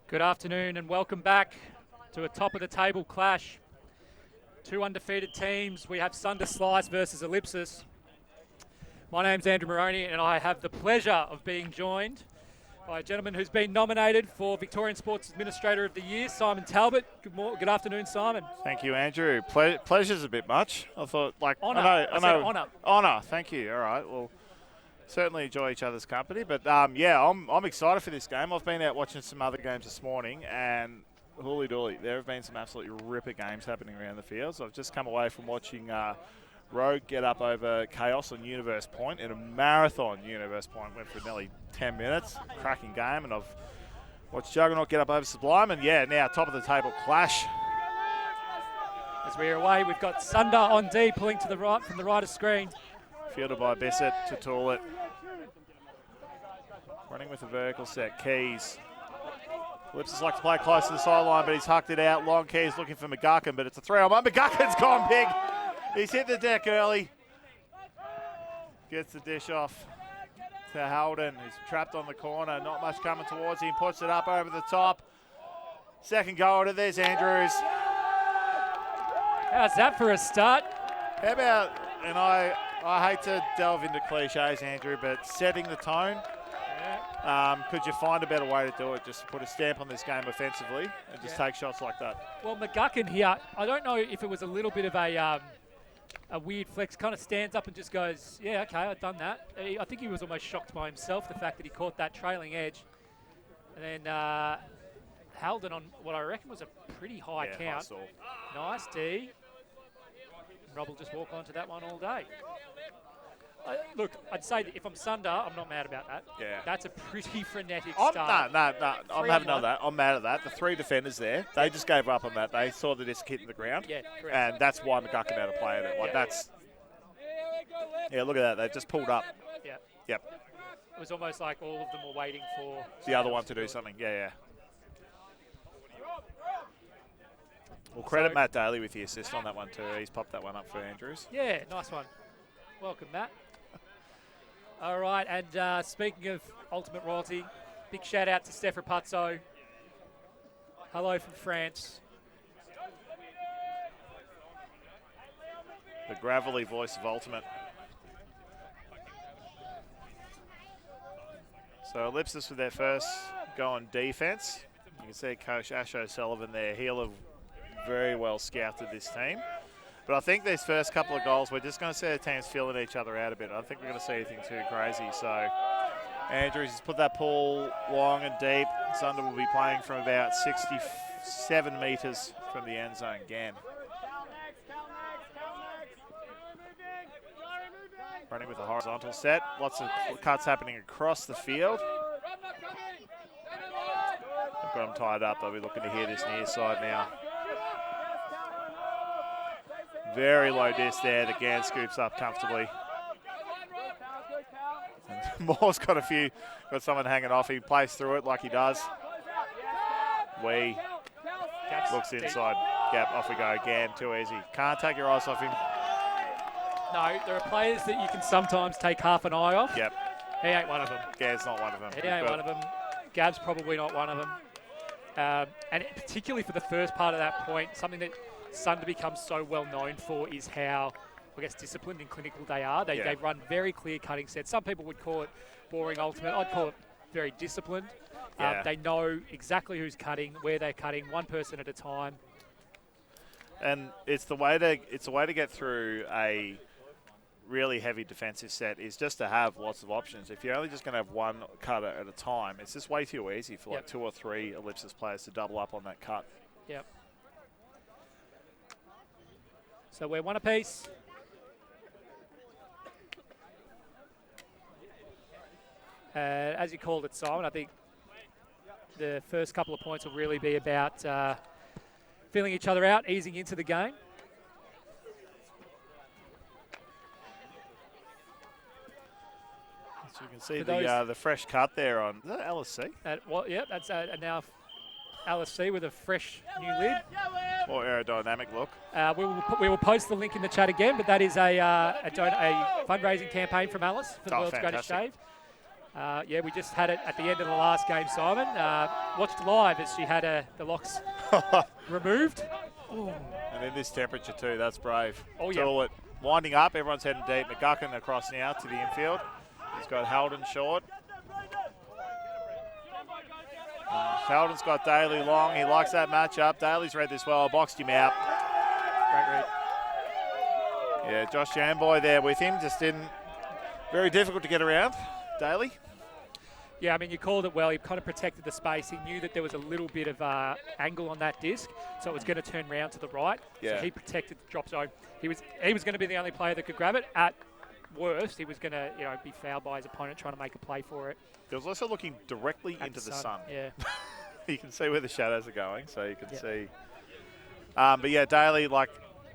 Good afternoon and welcome back to a top-of-the-table clash. Two undefeated teams. We have Sunder Slice versus Ellipsis. My name's Andrew Moroney and I have the pleasure of being joined by a gentleman who's been nominated for Victorian Sports Administrator of the Year, Simon Talbot. Good afternoon, Simon. Thank you, Andrew. Pleasure's a bit much. I thought, honour. I know. Honour. Honour. Thank you. All right. Well, certainly enjoy each other's company. But yeah, I'm excited for this game. I've been out watching some other games this morning, and holy dooly, there have been some absolutely ripper games happening around the field. So I've just come away from watching Rogue get up over Chaos on Universe Point in a marathon. Universe Point went for nearly 10 minutes. Cracking game, and I've watched Juggernaut get up over Sublime, and yeah, now top of the table clash. As we're away, we've got Sunder on D, pulling to the right from the right of screen. Fielded by Bissett to Toilet. Running with a vertical set. Keys. Ellipsis like to play close to the sideline, but he's hucked it out. Long Keys looking for McGuckin, but it's a 3-on-1. McGuckin's gone big. He's hit the deck early. Gets the dish off to Holden. He's trapped on the corner. Not much coming towards him. Puts it up over the top. Second goal to this, Andrews. How's that for a start? How about, and I hate to delve into cliches, Andrew, but setting the tone. Could you find a better way to do it? Just put a stamp on this game offensively and just take shots like that. Well, McGuckin here, I don't know if it was a little bit of a weird flex, kind of stands up and just goes, yeah, okay, I've done that. I think he was almost shocked by himself, the fact that he caught that trailing edge. And then Halden on what I reckon was a pretty high count. Nice D. Rob will just walk onto that one all day. Look, I'd say that if I'm Sunder, I'm not mad about that. Yeah. That's a pretty frenetic start. No. I'm having none of that. I'm mad at that. The three defenders there, they just gave up on that. They saw the disc hitting the ground. Yeah, correct. And that's why McGuckin had to play at it. Like that's. Yeah, look at that. They've just pulled up. Yeah. Yep. It was almost like all of them were waiting for the other one to do something. Yeah. Well, credit Matt Daly with the assist on that one too. He's popped that one up for Andrews. Yeah, nice one. Welcome, Matt. All right, and speaking of Ultimate Royalty, big shout out to Steph Rapazzo. Hello from France. The gravelly voice of Ultimate. So Ellipsis with their first go on defense. You can see Coach Ash O'Sullivan there. He'll have very well scouted this team. But I think these first couple of goals, we're just going to see the teams feeling each other out a bit. I don't think we're going to see anything too crazy. So Andrews has put that pull long and deep. Sunder will be playing from about 67 metres from the end zone again. Running with a horizontal set. Lots of cuts happening across the field. They've got them tied up. They'll be looking to hear this near side now. Very low disc there. The Gann scoops up comfortably. And Moore's got someone hanging off. He plays through it like he does. Looks inside. Gap, off we go. Gann, too easy. Can't take your eyes off him. No, there are players that you can sometimes take half an eye off. Yep. He ain't one of them. Gann's not one of them. He ain't one of them. Gab's probably not one of them. And particularly for the first part of that point, something that Sunder becomes so well known for is how, I guess, disciplined and clinical they are. They run very clear cutting sets. Some people would call it boring ultimate. I'd call it very disciplined. Yeah. They know exactly who's cutting, where they're cutting, one person at a time. And it's the way to get through a really heavy defensive set is just to have lots of options. If you're only just going to have one cutter at a time, it's just way too easy for like 2 or 3 Ellipsis players to double up on that cut. Yep. So we're one apiece. As you called it, Simon, I think the first couple of points will really be about feeling each other out, easing into the game. So you can see the fresh cut there on, is that LSC? That's now LSC with a fresh new lid. More aerodynamic look. We will post the link in the chat again, but that is a fundraising campaign from Alice for the World's Greatest Shave. Yeah, we just had it at the end of the last game, Simon. Watched live as she had the locks removed. Ooh. And in this temperature too, that's brave. Oh, yeah. Toilet winding up, everyone's heading deep. McGuckin across now to the infield. He's got Halden short. Halden's got Daly long. He likes that matchup. Daly's read this well. Boxed him out. Great read. Yeah, Josh Jamboy there with him. Just didn't. Very difficult to get around. Daly. Yeah, I mean, you called it well. He kind of protected the space. He knew that there was a little bit of angle on that disc, so it was going to turn round to the right. Yeah. So he protected the drop zone. He was going to be the only player that could grab it. At worst, he was going to be fouled by his opponent trying to make a play for it. He was also looking directly into the sun. Yeah. You can see where the shadows are going, so you can see. But yeah, Daly, like,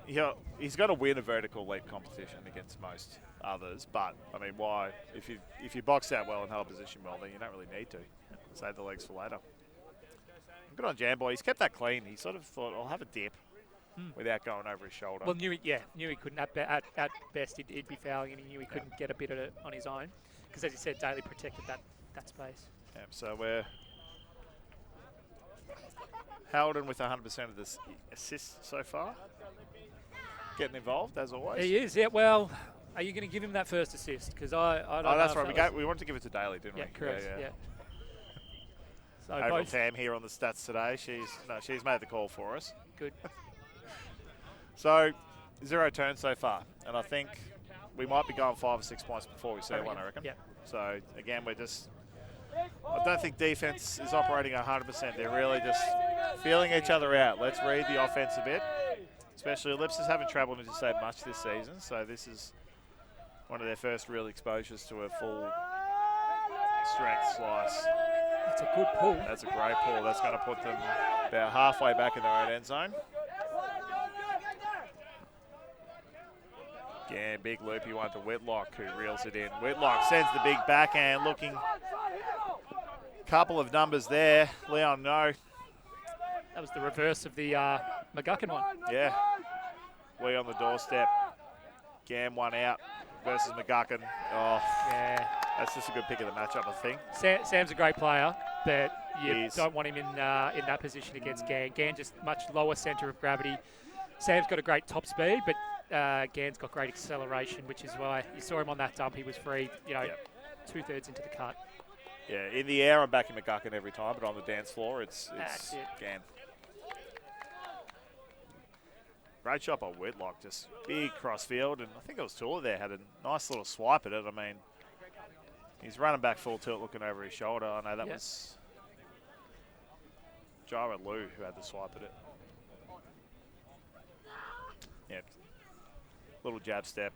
he's got to win a vertical leap competition against most others. But I mean, why? If you box out well and hold position well, then you don't really need to. Save the legs for later. Good on Jamboy. He's kept that clean. He sort of thought, I'll have a dip without going over his shoulder. Well, knew he couldn't. At best, he'd be fouling, and he knew he couldn't get a bit of it on his own. Because as you said, Daly protected that space. Yeah, so we're Halden with 100% of the assists so far. Getting involved, as always. He is, yeah. Well, are you going to give him that first assist? Because I don't know. Oh, that's right. We wanted to give it to Daly, didn't we? Yeah, correct. Yeah. So April both. Tam here on the stats today. She's made the call for us. Good. So 0 turns so far, and I think we might be going 5 or 6 points before we see one, I reckon. Yeah. So again, I don't think defense is operating 100%. They're really just feeling each other out. Let's read the offense a bit. Especially Ellipsis haven't travelled into state much this season, so this is one of their first real exposures to a full strength slice. That's a good pull. That's a great pull. That's going to put them about halfway back in their own end zone. Yeah, big loopy one to Whitlock, who reels it in. Whitlock sends the big backhand, looking couple of numbers there. Leon, no. That was the reverse of the McGuckin one. Yeah. Lee on the doorstep. Gam one out versus McGuckin. Oh, yeah. That's just a good pick of the matchup, I think. Sam's a great player, but you don't want him in that position against Gan. Gan just much lower centre of gravity. Sam's got a great top speed, but Gan's got great acceleration, which is why you saw him on that dump. He was free, 2/3 into the cut. Yeah, in the air, I'm backing McGuckin every time, but on the dance floor, it's Gan. Great shot by Whitlock, just big cross field, and I think it was Tula there, had a nice little swipe at it. I mean, he's running back full tilt, looking over his shoulder. I know that was Jara Lou who had the swipe at it. Yeah, little jab step.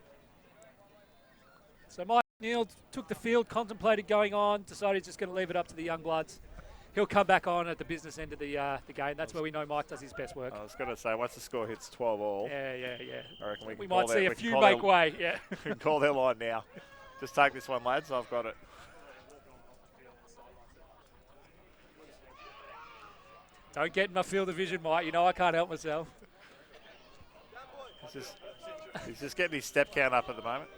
So Mike Neal took the field, contemplated going on, decided he's just going to leave it up to the young bloods. He'll come back on at the business end of the game. That's where we know Mike does his best work. I was going to say, once the score hits 12-all, yeah. I reckon we might see a few make way. Yeah, we can call their line now. Just take this one, lads. I've got it. Don't get in my field of vision, Mike. You know I can't help myself. He's just getting his step count up at the moment.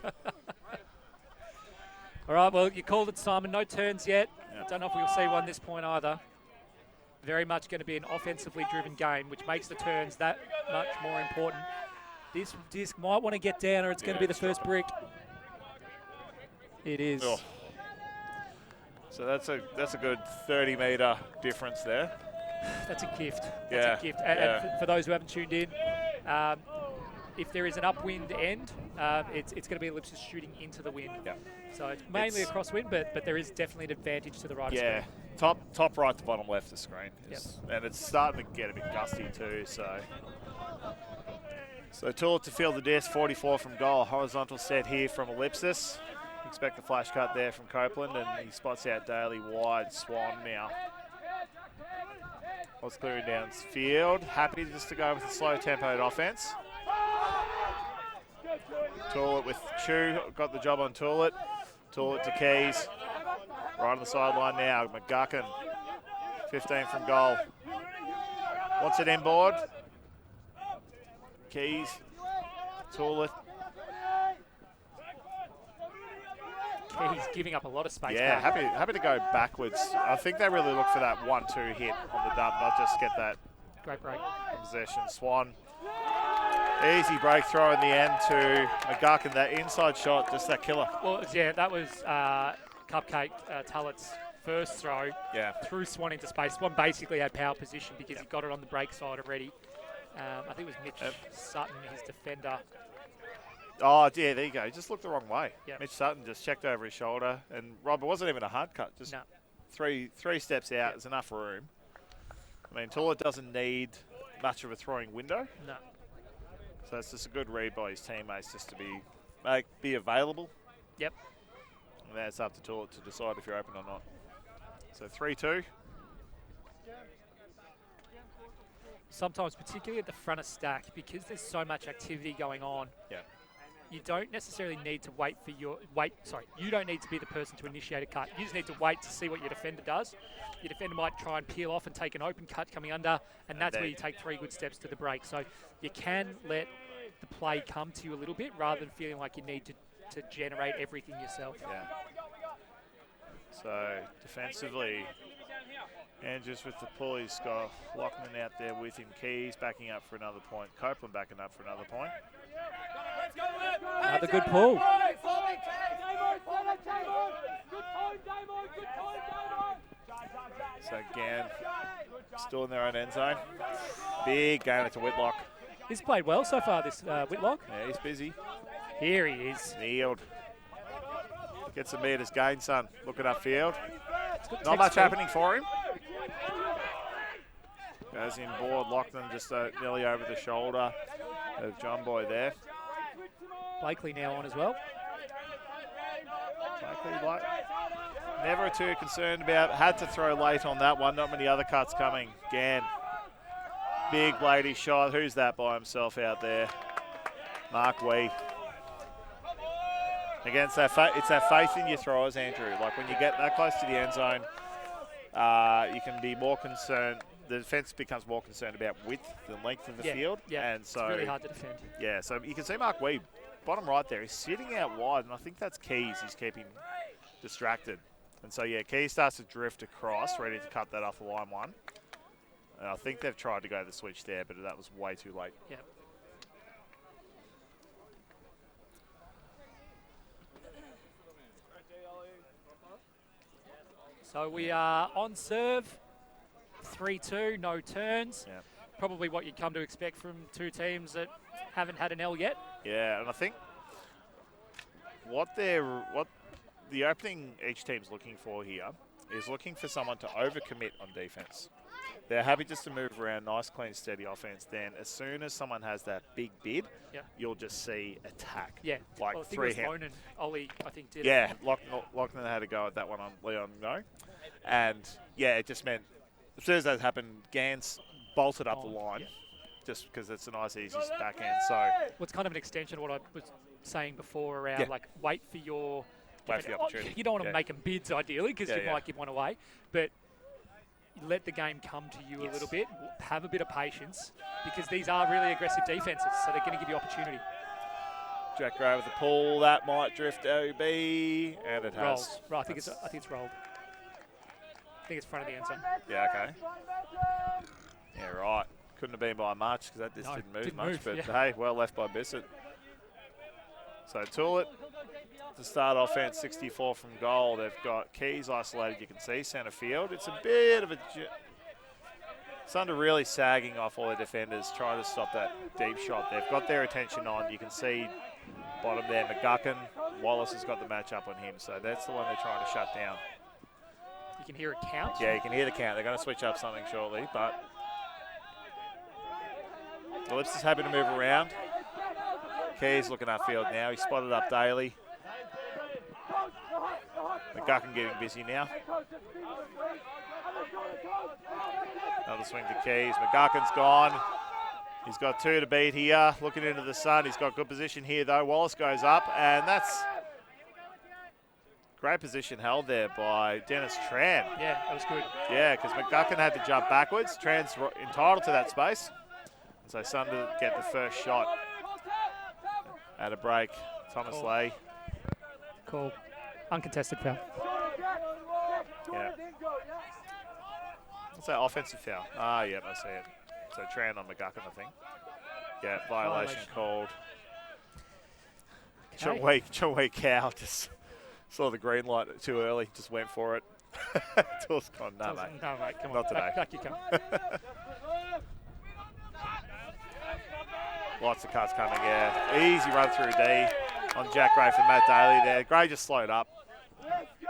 All right, well, you called it, Simon. No turns yet. Yep. Don't know if we'll see one this point either. Very much going to be an offensively driven game, which makes the turns that much more important. This disc might want to get down, or it's going to be the first brick. It is. Oh. So that's a good 30-metre difference there. That's a gift. Yeah. That's a gift. And for those who haven't tuned in, if there is an upwind end, it's going to be Ellipsis shooting into the wind. Yeah. So it's mainly a crosswind, but there is definitely an advantage to the right. Yeah. Top right to bottom left of the screen. And it's starting to get a bit gusty too. So Tool to field the disc, 44 from goal. Horizontal set here from Ellipsis. Expect a flash cut there from Copeland, and he spots out Daly wide. Swan now. What's clearing downfield. Happy just to go with a slow tempoed offense. Toolet with Chu, got the job on Toolet. Toolet to Keys. Right on the sideline now. McGuckin, 15 from goal. Wants it inboard. Keys. Toolet. He's giving up a lot of space. Yeah, back. happy to go backwards. I think they really look for that 1-2 hit on the dump, not just get that Great break. possession. Swan. Easy break throw in the end to McGuckin. That inside shot, just that killer. Well, yeah, that was Cupcake Tullett's first throw. Yeah. Threw Swan into space. Swan basically had power position because he got it on the break side already. I think it was Mitch Sutton, his defender. Oh, yeah, there you go. He just looked the wrong way. Yep. Mitch Sutton just checked over his shoulder. And, Rob, it wasn't even a hard cut. Just three steps out. There's enough room. I mean, Tullett doesn't need much of a throwing window. No. So it's just a good read by his teammates just to be available. Yep. And then it's up to Tullett to decide if you're open or not. So 3-2. Sometimes, particularly at the front of stack, because there's so much activity going on, you don't necessarily need to you don't need to be the person to initiate a cut. You just need to wait to see what your defender does. Your defender might try and peel off and take an open cut coming under, and that's where you take 3 good steps to the break. So you can let the play come to you a little bit rather than feeling like you need to generate everything yourself. Yeah. So defensively, Andrews with the pull. He's got Lockman out there with him. Keys backing up for another point. Copeland backing up for another point. Another good pull. So again, still in their own end zone. Big game to Whitlock. He's played well so far, this Whitlock. Yeah, he's busy. Here he is. Kneeled. Gets some meters gained, son. Looking upfield. Not Text much speed. happening for him. Goes in board. Lockman just nearly over the shoulder of John Boy there. Blakely now on as well. Blakely, never too concerned about. Had to throw late on that one. Not many other cuts coming. Gann. Big Blady shot. Who's that by himself out there? Mark Wee. Against that, it's that faith in your throwers, Andrew. Like when you get that close to the end zone, you can be more concerned. The defence becomes more concerned about width than length of the field. Yeah, and so it's really hard to defend. Yeah, so you can see Mark Wee, bottom right there, he's sitting out wide, and I think that's Keys. He's keeping distracted. And so, yeah, Keys starts to drift across, ready to cut that off the line one. And I think they've tried to go the switch there, but that was way too late. Yeah. So we are on serve, 3-2, no turns. Yeah. Probably what you'd come to expect from two teams that haven't had an L yet. Yeah, and I think what the opening each team's looking for here is looking for someone to overcommit on defense. They're happy just to move around, nice, clean, steady offense. Then as soon as someone has that big bid, you'll just see attack. Yeah, like well, I think three it was Lonan, Ollie, I think, did Yeah, it. Lockman had to go at that one on Leon No. And, yeah, it just meant as soon as that happened, Gans bolted up the line just because it's a nice, easy backhand. So, well, it's kind of an extension of what I was saying before around, like, wait for your opportunity. You don't want to make them bids, ideally, because you might give one away. But let the game come to you a little bit. Have a bit of patience, because these are really aggressive defences, so they're going to give you opportunity. Jack Gray with the pull. That might drift OB, and it Rolls. has. Right, I think it's rolled. I think it's front of the end zone. Yeah, okay. Yeah, right. Couldn't have been by much because that just didn't move much. But hey, well left by Bissett. So Tullett to start offense, 64 from goal. They've got Keys isolated, you can see, centre field. It's a bit of a... Sunder really sagging off all their defenders, trying to stop that deep shot. They've got their attention on. You can see bottom there, McGuckin. Wallace has got the match up on him, so that's the one they're trying to shut down. You can hear a count. Yeah, you can hear the count. They're going to switch up something shortly, but Ellipsis is happy to move around. Keys looking upfield now. He's spotted up Daly. McGuckin getting busy now. Another swing to Keys. McGuckin's gone. He's got 2 to beat here. Looking into the sun. He's got good position here, though. Wallace goes up, and that's great position held there by Dennis Tran. Yeah, that was good. Yeah, because McGuckin had to jump backwards. Tran's entitled to that space. And so Sunder get the first shot at a break. Thomas Lay. Cool. Uncontested foul. Yeah. What's that offensive foul? Ah, yeah, I see it. So Tran on McGuckin, I think. Yeah, violation called. Okay. Chongwei Cow just saw the green light too early, just went for it. Till's gone, no, mate. No, mate, come on. Not today. Back you come. Lots of cuts coming, yeah. Easy run through D on Jack Gray for Matt Daly there. Gray just slowed up.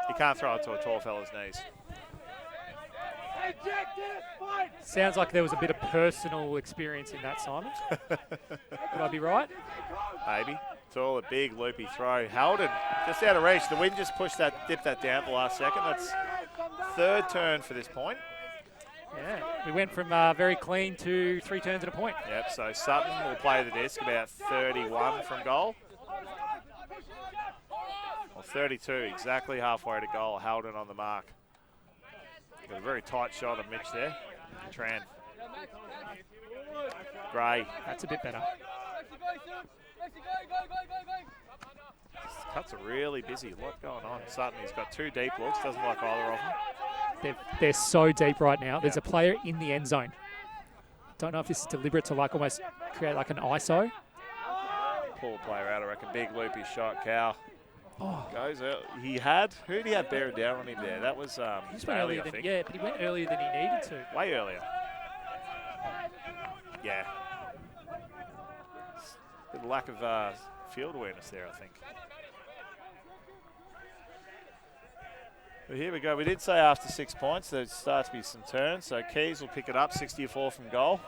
He can't throw it to a tall fella's knees. Sounds like there was a bit of personal experience in that, Simon. Would I be right? Maybe. It's all a big loopy throw. Howden just out of reach. The wind just dipped that down the last second. That's third turn for this point. Yeah, we went from very clean to 3 turns and a point. Yep, so Sutton will play the disc about 31 from goal. Or 32, exactly halfway to goal. Howden on the mark. Got a very tight shot of Mitch there. Tran. Gray. That's a bit better. Cuts are really busy. A lot going on. Sutton, he's got 2 deep looks. Doesn't like either of them. They're so deep right now. There's a player in the end zone. Don't know if this is deliberate to like almost create like an ISO. Pull player out, I reckon. Big loopy shot. Cow. Oh. Goes out. Who did he have bearing down on him there? That was He just went Bailey, earlier I think. yeah, but he went earlier than he needed to. Way earlier. Yeah. Bit of lack of field awareness there, I think. But here we go. We did say after 6 points there starts to be some turns. So Keys will pick it up, 64 from goal.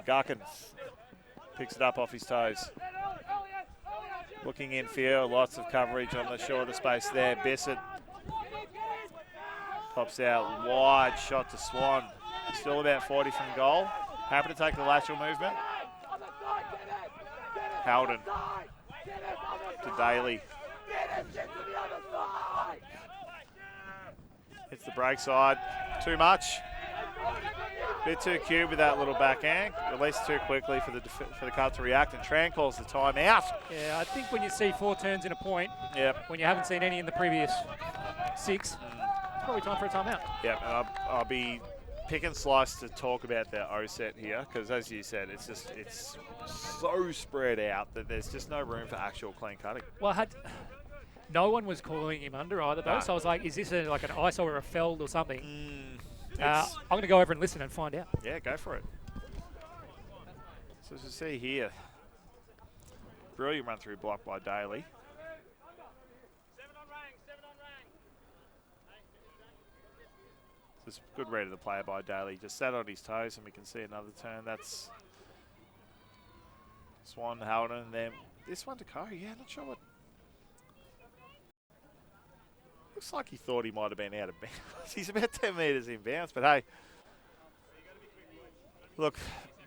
Gurkin picks it up off his toes. Looking infield, lots of coverage on the shorter space there. Bissett pops out wide, shot to Swan. Still about 40 from goal. Happy to take the lateral movement. Howden to Daly. Hits the break side. Too much. Bit too cute with that little backhand. Released too quickly for the Cubs to react, and Tran calls the timeout. Yeah, I think when you see 4 turns in a point, Yep. when you haven't seen any in the previous 6, it's probably time for a timeout. Yep, and I'll be pick and slice to talk about their O set here, because as you said, it's so spread out that there's just no room for actual clean cutting. Well, no one was calling him under either, though. No. So I was like, is this like an ISO or a feld or something? I'm It's- going to go over and listen and find out. Yeah, go for it. So as you see here, brilliant run through block by Daly. Just good read of the player by Daly. Just sat on his toes, and we can see another turn. That's Swan, Howden, and then this one to Curry. Yeah, not sure what. Looks like he thought he might have been out of bounds. He's about 10 metres in bounds, but hey, look,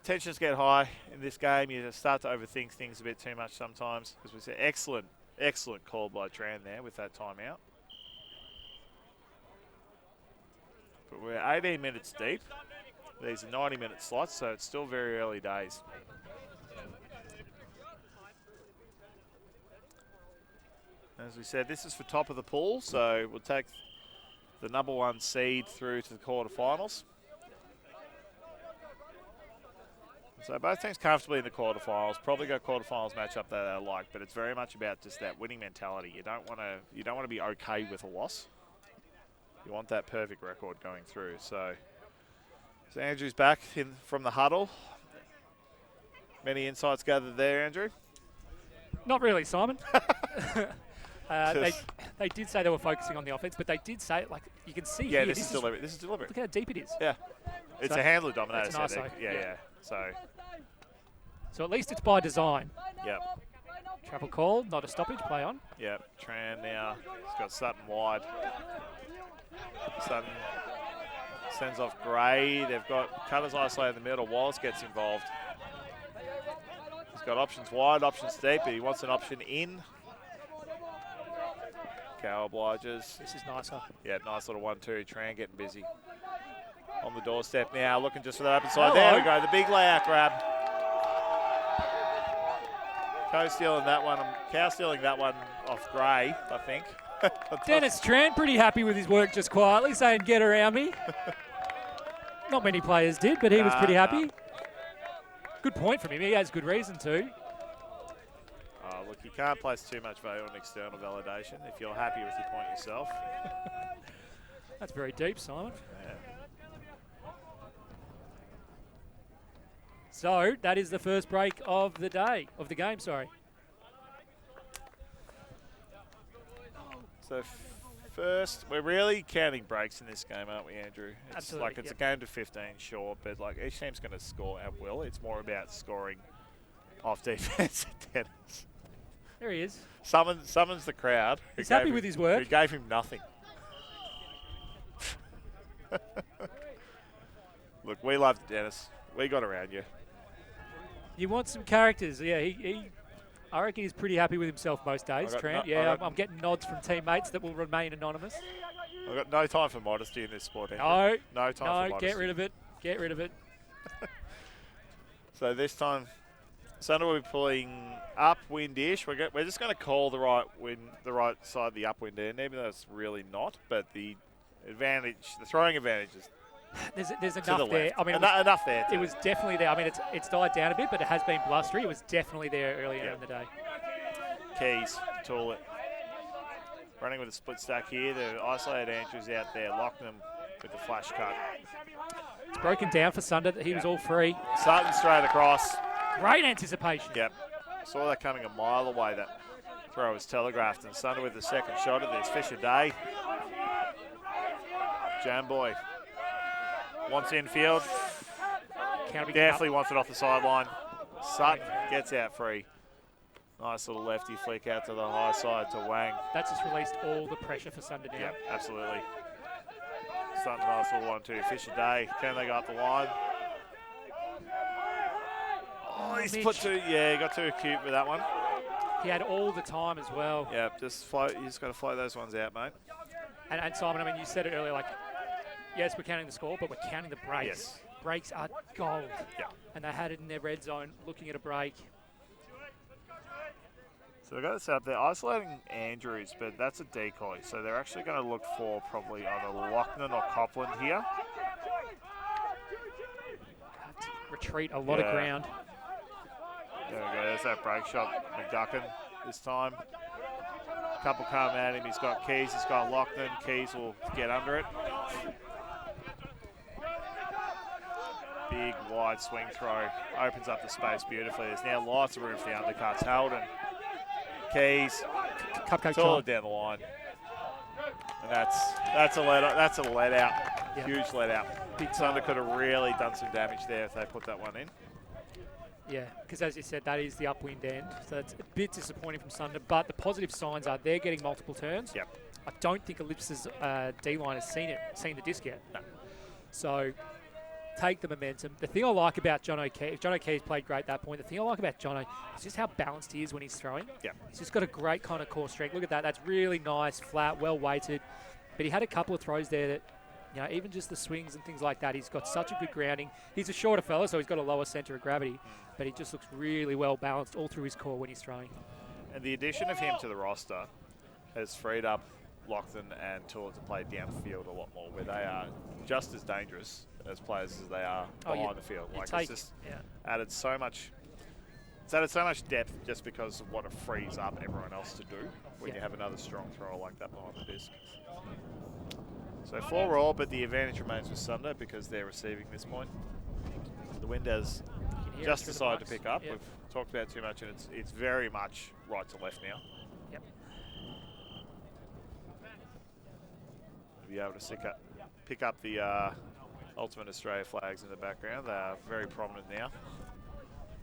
tensions get high in this game. You start to overthink things a bit too much sometimes. As we said, excellent call by Tran there with that timeout. But we're 18 minutes deep. These are 90-minute slots, so it's still very early days. As we said, this is for top of the pool, so we'll take the number 1 seed through to the quarterfinals. So both teams comfortably in the quarterfinals. Probably got quarterfinals matchup that I like, but it's very much about just that winning mentality. You don't want to be okay with a loss. You want that perfect record going through. So Andrew's back from the huddle. Many insights gathered there, Andrew? Not really, Simon. They did say they were focusing on the offense, but they did say, like, you can see here. This is deliberate. This is deliberate. Look how deep it is. Yeah. It's So a handler dominator. it's an set. ISO. Yeah. So at least it's by design. Yep. Travel call, not a stoppage, play on. Yep. Tran now. He's got Sutton wide. Sutton sends off Gray. They've got Cutters isolated in the middle. Wallace gets involved. He's got options wide, options deep, but he wants an option in. Cow obliges. This is nicer. Yeah, nice little 1-2. Tran getting busy. On the doorstep now, looking just for that open side. Hello. There we go, the big layout grab. Cow stealing that one off Gray, I think. Dennis Tran pretty happy with his work just quietly, saying, get around me. Not many players did, but he was pretty happy. Good point from him. He has good reason to. Oh, look, you can't place too much value on external validation if you're happy with your point yourself. That's very deep, Simon. Yeah. So that is the first break of the day, of the game, sorry. So first, we're really counting breaks in this game, aren't we, Andrew? It's Absolutely, like it's a game to 15, sure, but like each team's going to score at will. It's more about scoring off defense at Dennis. There he is. Summons the crowd. He's happy with his work. Who gave him nothing. Look, we love Dennis. We got around you. You want some characters. Yeah, I reckon he's pretty happy with himself most days, Trent. I'm getting nods from teammates that will remain anonymous. I've got no time for modesty in this sport, Andrew. No time for modesty. Get rid of it. Get rid of it. So this time, Sunder will be pulling upwind-ish. We're just going to call the right side of the upwind end, even though it's really not. But the throwing advantage is There's enough there. Left. I mean, enough there. It was definitely there. I mean, it's died down a bit, but it has been blustery. It was definitely there earlier in the day. Keys, tool it. Running with a split stack here. The isolated Andrews out there, locking them with the flash cut. It's broken down for Sunder. He was all free. Sutton straight across. Great anticipation. Yep. Saw that coming a mile away. That throw was telegraphed. And Sunder with the second shot at this. Fisher Day. Jam Boy. Wants infield. Definitely wants it off the sideline. Sutton gets out free. Nice little lefty flick out to the high side to Wang. That's just released all the pressure for Sunder now. Yep, absolutely. Sutton, nice little 1-2. Fisher Day. Can they go up the line? Oh, he's put too. Yeah, he got too acute with that one. He had all the time as well. Yeah, just float. You just got to float those ones out, mate. And Simon, I mean, you said it earlier, like, yes, we're counting the score, but we're counting the breaks. Yes. Breaks are gold. Yeah. And they had it in their red zone, looking at a break. So they've got this up there, isolating Andrews, but that's a decoy. So they're actually going to look for probably either Lochnan or Copland here. Have to retreat a lot of ground. There we go, there's that break shot. McDuckin this time. A couple come at him. He's got Keys, he's got Lochnan. Keys will get under it. Big, wide swing throw. Opens up the space beautifully. There's now lots of room for the undercuts. Holden, Keys, Cupcake all down the line. And that's a let out. Yep. Huge let out. Sunder could have really done some damage there if they put that one in. Yeah, because as you said, that is the upwind end. So it's a bit disappointing from Sunder, but the positive signs are they're getting multiple turns. Yep. I don't think Ellipsis' D-line has seen the disc yet. No. So take the momentum. The thing I like about John O'Keefe, John O'Keefe's played great at that point. The thing I like about John is just how balanced he is when he's throwing. Yep. He's just got a great kind of core strength. Look at that. That's really nice, flat, well weighted. But he had a couple of throws there that, you know, even just the swings and things like that, he's got such a good grounding. He's a shorter fella, so he's got a lower centre of gravity, but he just looks really well balanced all through his core when he's throwing. And the addition of him to the roster has freed up Lochnan and Tulla to play downfield a lot more, where they are just as dangerous as players as they are behind the field. Like it's just added so much. It's added so much depth just because of what it frees up everyone else to do when you have another strong thrower like that behind the disc. So 4 all, but the advantage remains with Sunder because they're receiving this point. The wind has just decided to pick up. Yep. We've talked about too much, and it's very much right to left now. Yep. Be able to pick up the Ultimate Australia flags in the background. They are very prominent now.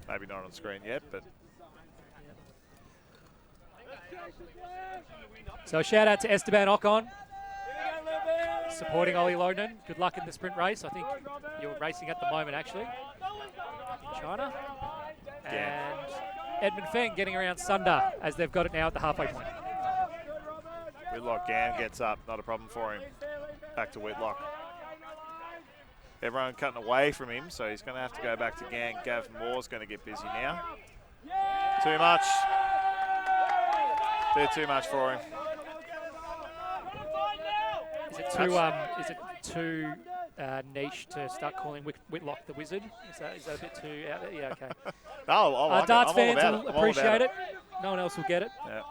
Maybe not on screen yet, but. So shout out to Esteban Ocon, supporting Ollie Loden. Good luck in the sprint race. I think you're racing at the moment, actually, in China. And Edmund Feng getting around Sunder as they've got it now at the halfway point. Whitlock, Gann gets up, not a problem for him. Back to Whitlock. Everyone cutting away from him, so he's going to have to go back to Gann. Gav Moore's going to get busy now. Too much. Bit too much for him. Is it too niche to start calling Whitlock the Wizard? Is that a bit too out there? Yeah, okay. No, I like Darts it. I'm all fans about will it. I'm all about appreciate it. No one else will get it. Yeah.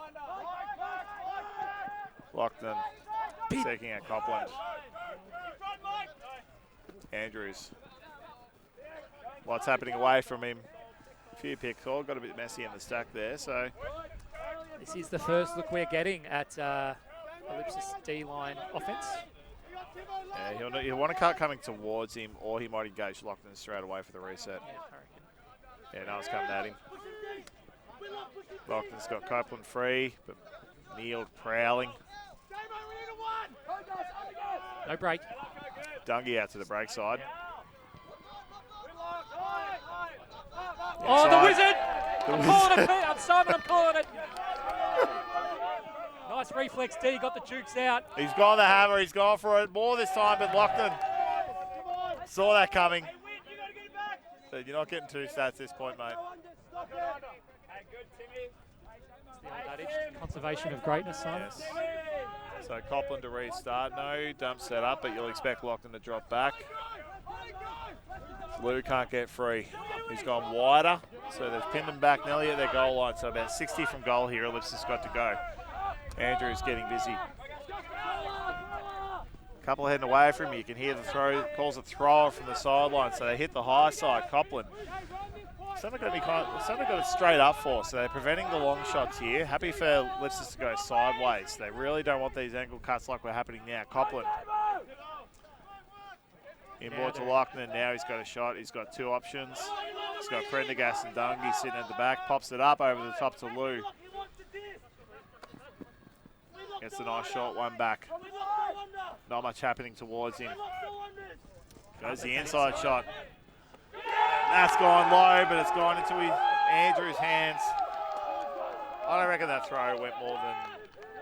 Lockton seeking at Copland. Andrews. What's happening away from him? A few pick call, got a bit messy in the stack there. So this is the first look we're getting at Ellipsis D-line offense. Yeah, he'll want to cut coming towards him, or he might engage Lockton straight away for the reset. Yeah, I reckon. Yeah, no one's coming at him. Lockton's got Copeland free, but Neil prowling. No break. Dungy out to the break side. Oh, the Wizard! I'm calling it, I'm Simon, I'm calling it. Nice reflex D, got the jukes out. He's gone the hammer, he's gone for it more this time, but Lockton saw that coming. But you're not getting 2 stats at this point, mate. It's the old adage, conservation of greatness, Simon. Yes. So Copland to restart. No dump set up, but you'll expect Lockton to drop back. Lou can't get free. He's gone wider, so they've pinned him back nearly at their goal line. So about 60 from goal here. Ellipsis has got to go. Andrew's getting busy. Couple heading away from him. You can hear the throw. Calls a thrower from the sideline, so they hit the high side. Copland. Sunder got it straight up for, so they're preventing the long shots here. Happy for Ellipsis to go sideways. They really don't want these angle cuts like we're happening now. Copland. Inboard to Lockton, now he's got a shot. He's got 2 options. He's got Prendergast and Dungy sitting at the back. Pops it up over the top to Lou. Gets a nice short one back. Not much happening towards him. Goes the inside shot. That's gone low, but it's gone into Andrew's hands. I don't reckon that throw went more than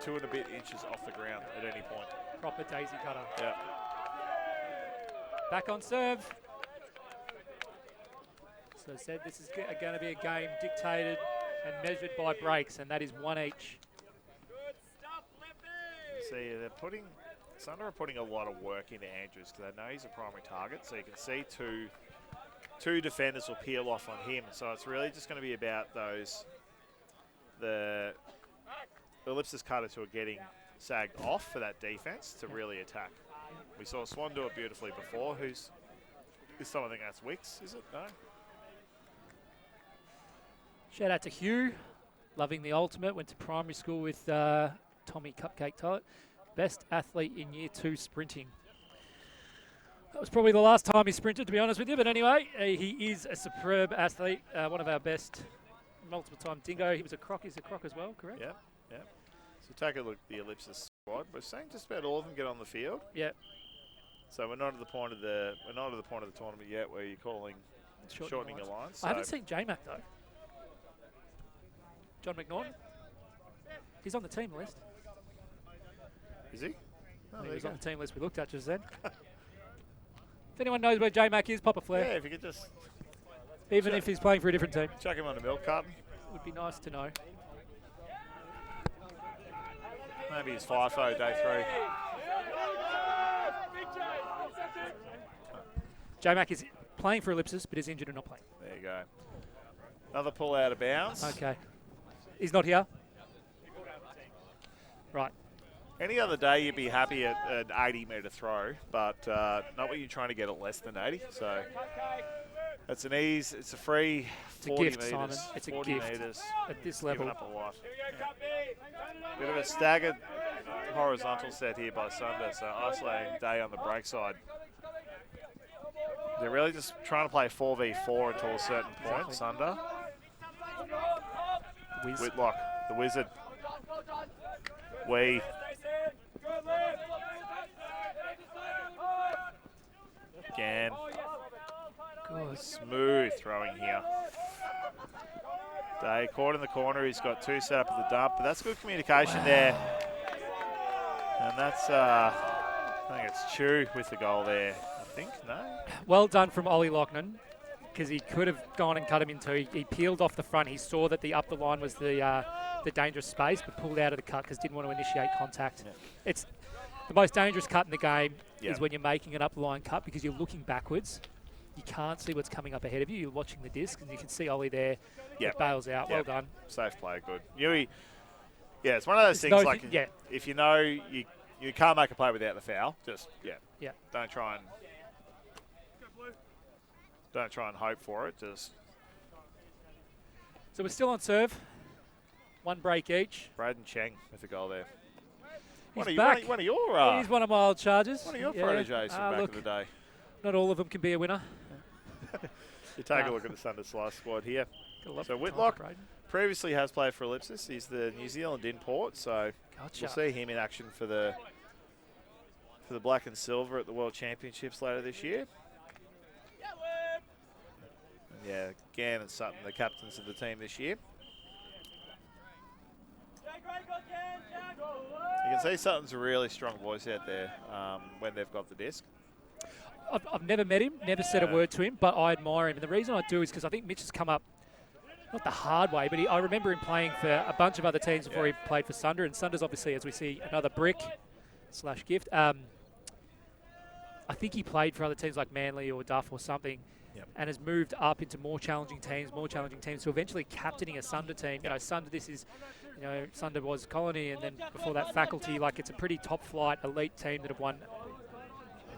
2 and a bit inches off the ground at any point. Proper daisy cutter. Yeah. Back on serve. So I said this is going to be a game dictated and measured by breaks, and that is 1 each. See, Sunder are putting a lot of work into Andrews because they know he's a primary target. So you can see two defenders will peel off on him. So it's really just going to be about the Ellipsis cutters who are getting sagged off for that defense to really attack. We saw Swan do it beautifully before. Is someone, I think that's Wicks, is it? No? Shout out to Hugh, loving the ultimate. Went to primary school with Tommy Cupcake Toilet. Best athlete in year 2 sprinting. That was probably the last time he sprinted, to be honest with you. But anyway, he is a superb athlete, one of our best multiple-time dingo. He was a croc. He's a croc as well, correct? Yeah, yeah. So take a look at the Ellipsis squad. We're saying just about all of them get on the field. Yeah. So we're not at the point of the tournament yet where you're calling shortening your lines. I haven't seen J-Mac though. John McNaughton. He's on the team list. Is he? Oh, he was on the team list we looked at just then. If anyone knows where J-Mac is, pop a flare. Yeah, if you could just... Even if he's playing for a different team. Chuck him on the milk carton. Would be nice to know. Maybe he's FIFO day 3. J-Mac is playing for Ellipsis, but is injured and not playing. There you go. Another pull out of bounds. Okay. He's not here. Right. Any other day you'd be happy at an 80-metre throw, but not when you're trying to get it less than 80. So it's an ease. It's a free 40 gift, metres. Simon. It's a 40 gift metres. at this level. Giving up a lot. Yeah. Bit of a staggered horizontal set here by Sunder, so isolating Day on the break side. They're really just trying to play 4v4 until a certain point. Sunder. Whitlock, the Wizard. Again. Good. Smooth throwing here. Day caught in the corner. He's got 2 set up at the dump, but that's good communication there. And that's, I think it's Chu with the goal there. I think, no? Well done from Ollie Loughnane, because he could have gone and cut him in 2. He peeled off the front. He saw that the up the line was the dangerous space, but pulled out of the cut because didn't want to initiate contact. Yeah. The most dangerous cut in the game Yep. is when you're making an up-the-line cut because you're looking backwards. You can't see what's coming up ahead of you. You're watching the disc, and you can see Ollie there. Yep. It bails out. Yep. Well done. Safe play, good. Yui, yeah, it's one of those There's things no like yeah. if you know you can't make a play without the foul, just Yeah. don't try and hope for it. Just So we're still on serve. One break each. Braden Cheng with the goal there. He's One back. of your He's one of my old charges. one of your proteges from back look, in the day. not all of them can be a winner. You take a look at the Sunder Slice squad here. Got a lot So of time Whitlock for Braden. previously has played for Ellipsis. He's the New Zealand import, so Gotcha. we'll see him in action for the black and silver at the World Championships later this year. And yeah, Gann and Sutton, the captains of the team this year. You can see Sutton's a really strong voice out there when they've got the disc. I've never met him, never said a word to him, but I admire him. And the reason I do is because I think Mitch has come up, not the hard way, but I remember him playing for a bunch of other teams before he played for Sunder. And Sunder's obviously, as we see, another brick / gift. I think he played for other teams like Manly or Duff or something, and has moved up into more challenging teams, so eventually captaining a Sunder team. You know, Sunder, Sunder was Colony, and then before that Faculty. Like, it's a pretty top flight elite team that have won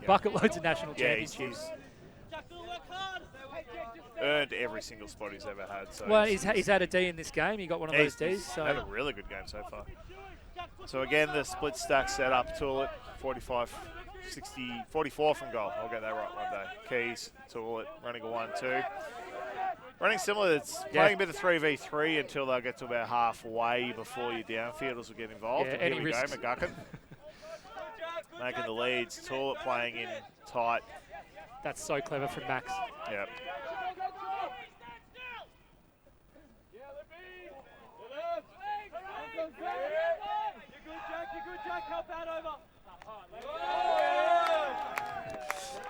bucket loads of national championships. He's earned every single spot he's ever had. So well, he's had a D in this game. He got one of those Ds. So had a really good game so far. So again, the split stack set up. Toolett, 45, 60, 44 from goal. I'll get that right one day. Keys, Toolett, running a 1-2. Running similar, it's playing a bit of 3v3 until they'll get to about halfway before your downfielders will get involved. Yeah, and here any we risks. go, McGuckin. Making the leads. Toolett playing in tight. that's so clever from Max. Yep.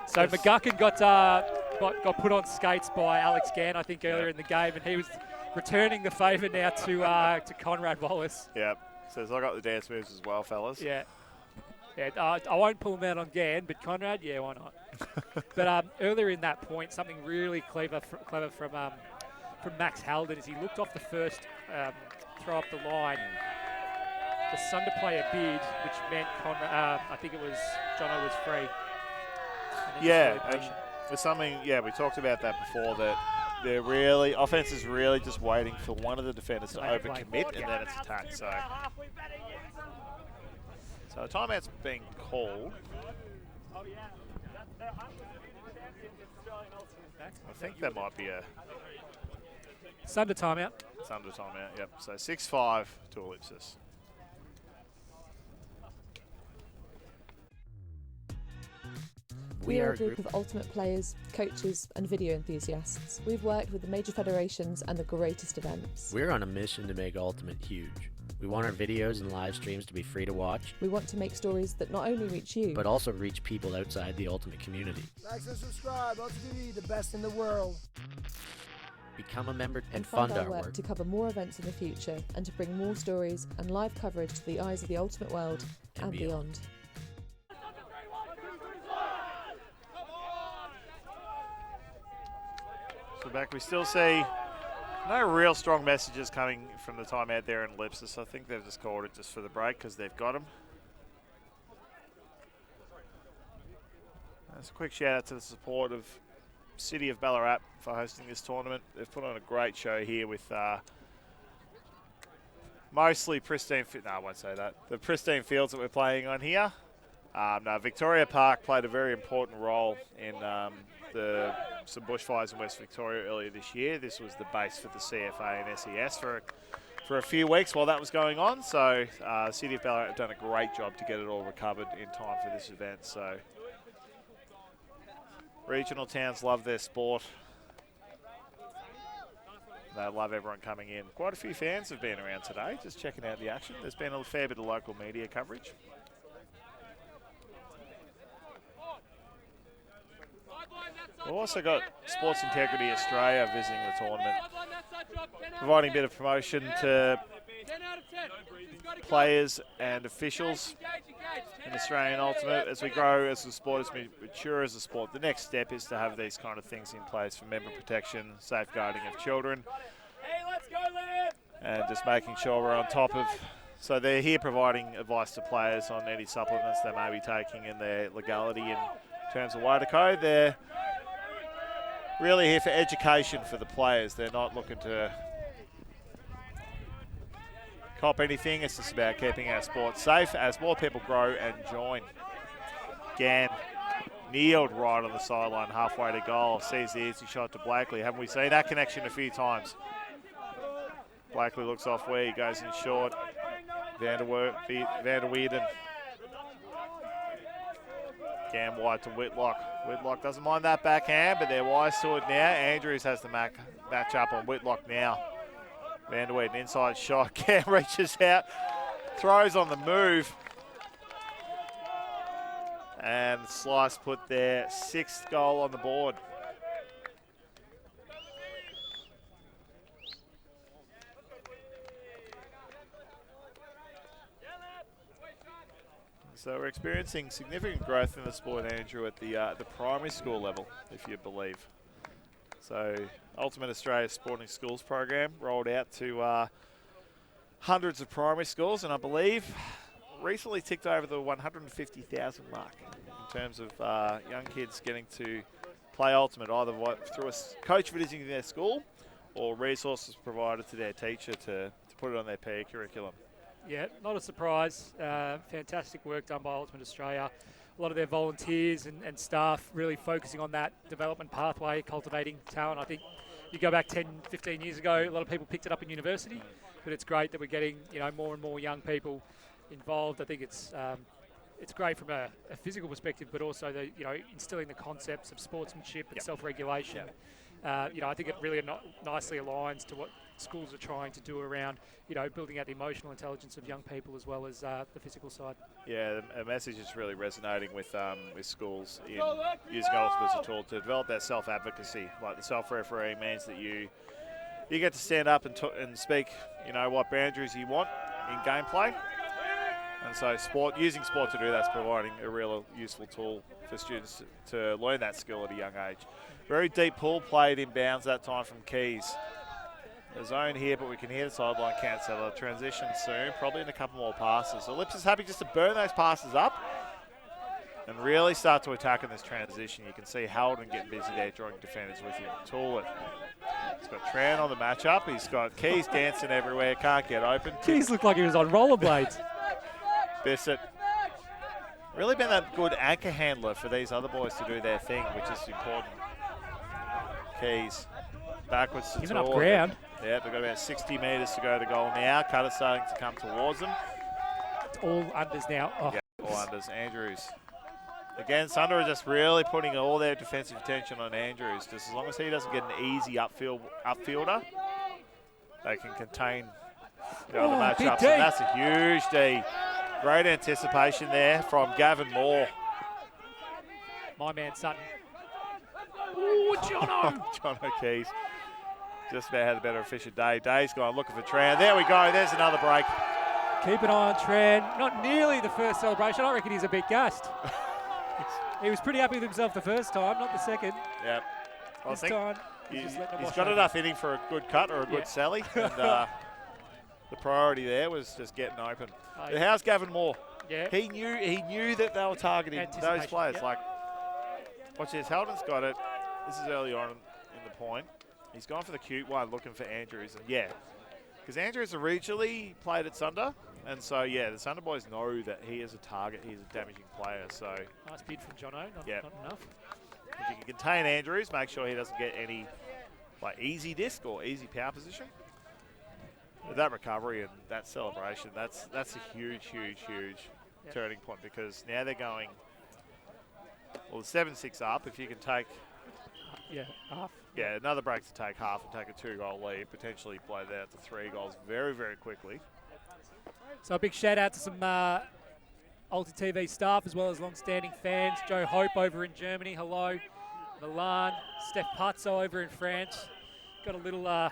So McGuckin got put on skates by Alex Gann, I think, earlier in the game, and he was returning the favour now to Conrad Wallace. Yep. Says I got the dance moves as well, fellas. Yeah. I won't pull him out on Gann, but Conrad, yeah, why not? But earlier in that point, something really clever from Max Halden is he looked off the first throw up the line. The Sunder player bid, which meant Conrad, I think it was Jono was free. Yeah, and there's something, we talked about that before, that they're really, offense is really just waiting for one of the defenders to overcommit, and then it's attack. So a timeout's being called. I think that might be a Sunder timeout. Sunder timeout, yep. So 6-5 to Ellipsis. We are a group of ultimate players, coaches and video enthusiasts. We've worked with the major federations and the greatest events. We're on a mission to make Ultimate huge. We want our videos and live streams to be free to watch. We want to make stories that not only reach you, but also reach people outside the Ultimate community. Like and subscribe, Ultimate TV, the best in the world. Become a member and fund fund our work to cover more events in the future and to bring more stories and live coverage to the eyes of the Ultimate world and beyond. So back, we still see no real strong messages coming from the timeout there in Ellipsis. I think they've just called it just for the break because they've got them. That's a quick shout out to the support of City of Ballarat for hosting this tournament. They've put on a great show here with mostly pristine, no, I won't say that. The pristine fields that we're playing on here. No, Victoria Park played a very important role in some bushfires in West Victoria earlier this year. This was the base for the CFA and SES for a few weeks while that was going on. So City of Ballarat have done a great job to get it all recovered in time for this event. So regional towns love their sport. They love everyone coming in. Quite a few fans have been around today, just checking out the action. There's been a fair bit of local media coverage. We've also got Sports Integrity Australia visiting the tournament, providing a bit of promotion to players and officials in Australian Ultimate as we grow as the sport, as we mature as a sport. The next step is to have these kind of things in place for member protection, safeguarding of children, and just making sure we're on top of. So they're here providing advice to players on any supplements they may be taking and their legality in terms of wider code. They're really here for education for the players. They're not looking to cop anything. It's just about keeping our sport safe as more people grow and join. Gann kneeled right on the sideline halfway to goal. Sees the easy shot to Blakely. Haven't we seen that connection a few times? Blakely looks off where he goes in short. Van der Weerden. Gann wide to Whitlock. Whitlock doesn't mind that backhand, but they're wise to it now. Andrews has the match up on Whitlock now. Van der Weerden inside shot. Gann reaches out, throws on the move. And Slice put their 6th goal on the board. So we're experiencing significant growth in the sport, Andrew, at the primary school level, if you believe. So Ultimate Australia Sporting Schools program rolled out to hundreds of primary schools, and I believe recently ticked over the 150,000 mark in terms of young kids getting to play Ultimate, either through a coach visiting their school or resources provided to their teacher to put it on their PE curriculum. Yeah, not a surprise. Fantastic work done by Ultimate Australia. A lot of their volunteers and staff really focusing on that development pathway, cultivating talent. I think you go back 10, 15 years ago, a lot of people picked it up in university, but it's great that we're getting more and more young people involved. I think it's great from a physical perspective, but also instilling the concepts of sportsmanship and self-regulation. I think it really nicely aligns to what schools are trying to do around, building out the emotional intelligence of young people as well as the physical side. Yeah, the message is really resonating with schools in using Ultimate as a tool to develop that self-advocacy. Like the self-refereeing means that you get to stand up and speak, what boundaries you want in gameplay. And so using sport to do that's providing a real useful tool for students to learn that skill at a young age. Very deep pull played in bounds that time from Keys. The zone here, but we can hear the sideline cancel. Transition soon, probably in a couple more passes. Ellipsis happy just to burn those passes up and really start to attack in this transition. You can see Haldon getting busy there, drawing defenders with him. Toolett. He's got Tran on the matchup. He's got Keys dancing everywhere, can't get open. Keys looked like he was on rollerblades. Bissett. Really been that good anchor handler for these other boys to do their thing, which is important. Keys. Backwards to Giving up ground. Yeah, they've got about 60 metres to go to goal now. Cutter's starting to come towards them. It's all unders now. Oh. Yeah, all unders. Andrews. Again, Sunder are just really putting all their defensive attention on Andrews. Just as long as he doesn't get an easy upfielder, they can contain the matchups. And that's a huge D. Great anticipation there from Gavin Moore. My man Sutton. Ooh, Jono. Jono Keys. Just about had a better efficient day. Day's gone looking for Tran. There we go. There's another break. Keep an eye on Tran. Not nearly the first celebration. I reckon he's a bit gassed. He was pretty happy with himself the first time, not the second. Yep. I think he's got enough in him for a good cut or a good sally. And the priority there was just getting open. But how's Gavin Moore? Yeah. He knew that they were targeting those players. Yep. Like, watch this. Haldon's got it. This is early on in the point. He's gone for the cute one, looking for Andrews. And because Andrews originally played at Sunder. And so, the Sunder boys know that he is a target. He's a damaging player. So nice bid from Jono. Not enough. If you can contain Andrews, make sure he doesn't get any easy disc or easy power position. With that recovery and that celebration, that's a huge turning point, because now they're going, well, 7-6 up. If you can take half. Yeah, another break to take half and take a 2-goal lead, potentially blow that out to 3 goals very, very quickly. So a big shout out to some Ulti TV staff as well as long-standing fans. Joe Hope over in Germany, hello. Milan, Steph Pazzo over in France. Got a little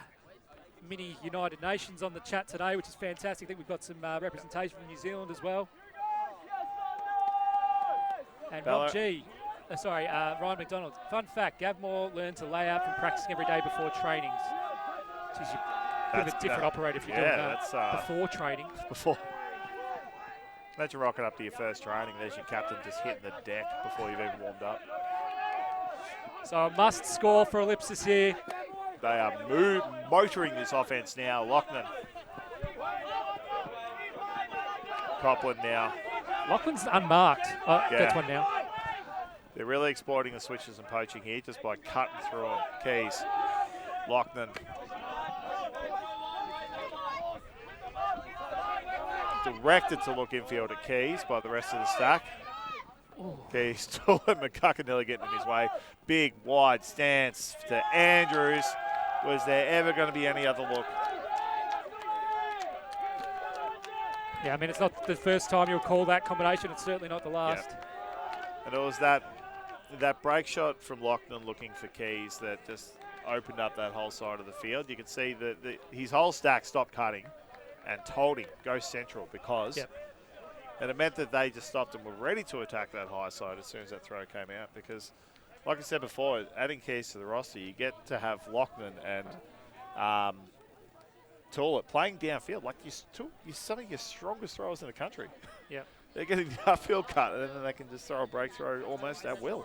mini United Nations on the chat today, which is fantastic. I think we've got some representation from New Zealand as well. And Rob G, Ryan McDonald. Fun fact, Gav Moore learned to lay out from practicing every day before trainings. Geez, you're a bit of a different operator if you're doing that before training. Before. Imagine rocking up to your first training. There's your captain just hitting the deck before you've even warmed up. So a must score for Ellipsis here. They are motoring this offense now. Lochnan. Copland now. Laughlin's unmarked. Gets one now. They're really exploiting the switches and poaching here just by cutting through on Keys. Lochnan. Directed to look infield at Keys by the rest of the stack. Ooh. Keys still let McGuckin nearly getting in his way. Big, wide stance to Andrews. Was there ever going to be any other look? Yeah, I mean, it's not the first time you'll call that combination. It's certainly not the last. Yep. And it was that break shot from Lochnan looking for Keys that just opened up that whole side of the field. You could see that his whole stack stopped cutting and told him, go central, because and it meant that they just stopped and were ready to attack that high side as soon as that throw came out. Because, like I said before, adding Keys to the roster, you get to have Lochnan and Toolett playing downfield. Like, you're some of your strongest throwers in the country. Yeah. They're getting the upfield cut, and then they can just throw a break throw almost at will.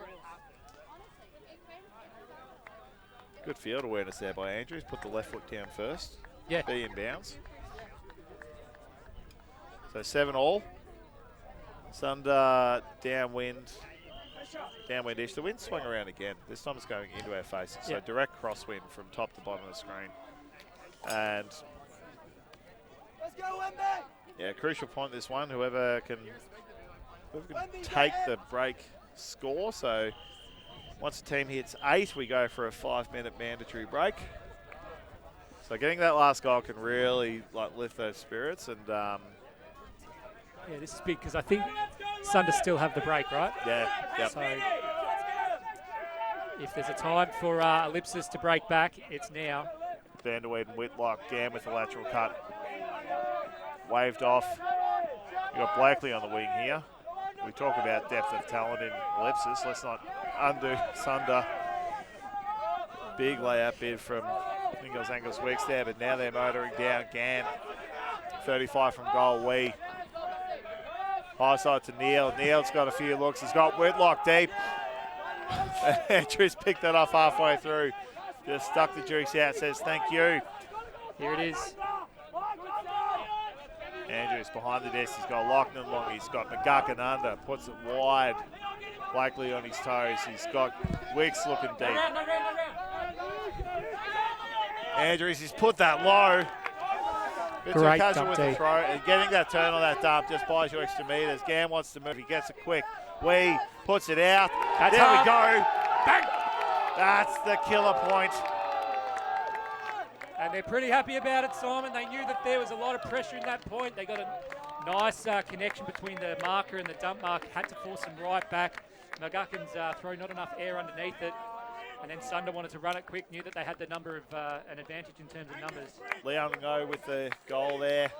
Good field awareness there by Andrews. Put the left foot down first. Yeah. Be in bounds. So 7-all. Sunder downwind-ish. The wind swung around again. This time it's going into our faces. So direct crosswind from top to bottom of the screen. And yeah, crucial point this one. Whoever can take the break score. So once the team hits 8, we go for a 5-minute mandatory break. So getting that last goal can really lift those spirits. And yeah, this is big because I think Sunder still have the break, right? Yeah. Yep. So if there's a time for Ellipsis to break back, it's now. Vanderweed and Whitlock down with the lateral cut. Waved off. You've got Blakely on the wing here. We talk about depth of talent in Ellipsis. Let's not undo Sunder. Big layup bid from Angles Weeks there, but now they're motoring down. Gann, 35 from goal. High side to Neil. Neil's got a few looks. He's got Whitlock deep. Andrews picked that off halfway through. Just stuck the jukes out, says thank you. Here it is. Andrews behind the desk. He's got Lochnan long. He's got McGuckin under. Puts it wide. Blakely on his toes. He's got Wicks looking deep. Andrews, he's put that low. Bit too casual with the throw. And getting that turn on that dump just buys you extra meters. Gann wants to move. He gets it quick. Wee puts it out. There we go. Bang! That's the killer point. And they're pretty happy about it, Simon. They knew that there was a lot of pressure in that point. They got a nice connection between the marker and the dump mark. Had to force him right back. McGuckin's throw, not enough air underneath it. And then Sunder wanted to run it quick, knew that they had the number of an advantage in terms of numbers. Leon Ngo with the goal there.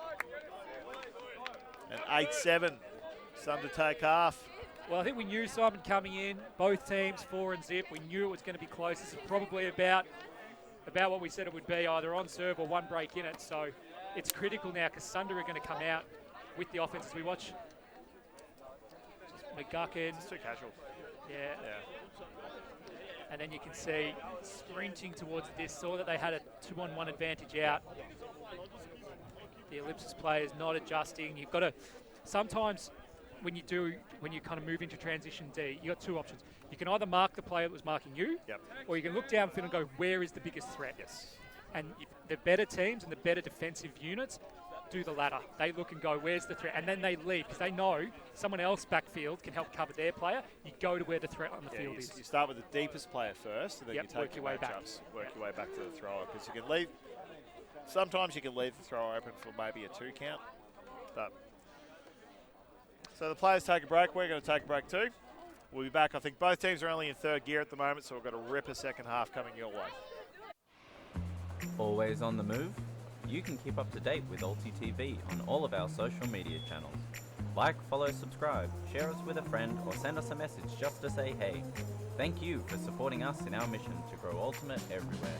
And 8-7. Sunder take half. Well, I think we knew, Simon, coming in, both teams 4 and zip. We knew it was going to be close. This is probably about what we said it would be, either on serve or one break in it. So it's critical now because Sunder are going to come out with the offense as we watch. McGuckin. It's too casual. Yeah. And then you can see sprinting towards this. Saw that they had a 2-on-1 advantage out. The Ellipsis players not adjusting. You've got to sometimes when you kind of move into transition D, you got 2 options. You can either mark the player that was marking you, or you can look downfield and go, where is the biggest threat? Yes. And the better teams and the better defensive units do the latter. They look and go, where's the threat? And then they leave because they know someone else backfield can help cover their player. You go to where the threat on the field is. You start with the deepest player first, and then you take work your way back. Work your way back to the thrower, because you can leave. Sometimes you can leave the thrower open for maybe a 2 count. But so the players take a break. We're going to take a break too. We'll be back. I think both teams are only in 3rd gear at the moment, so we've got a ripper second half coming your way. Always on the move? You can keep up to date with Alti TV on all of our social media channels. Like, follow, subscribe, share us with a friend, or send us a message just to say hey. Thank you for supporting us in our mission to grow Ultimate everywhere.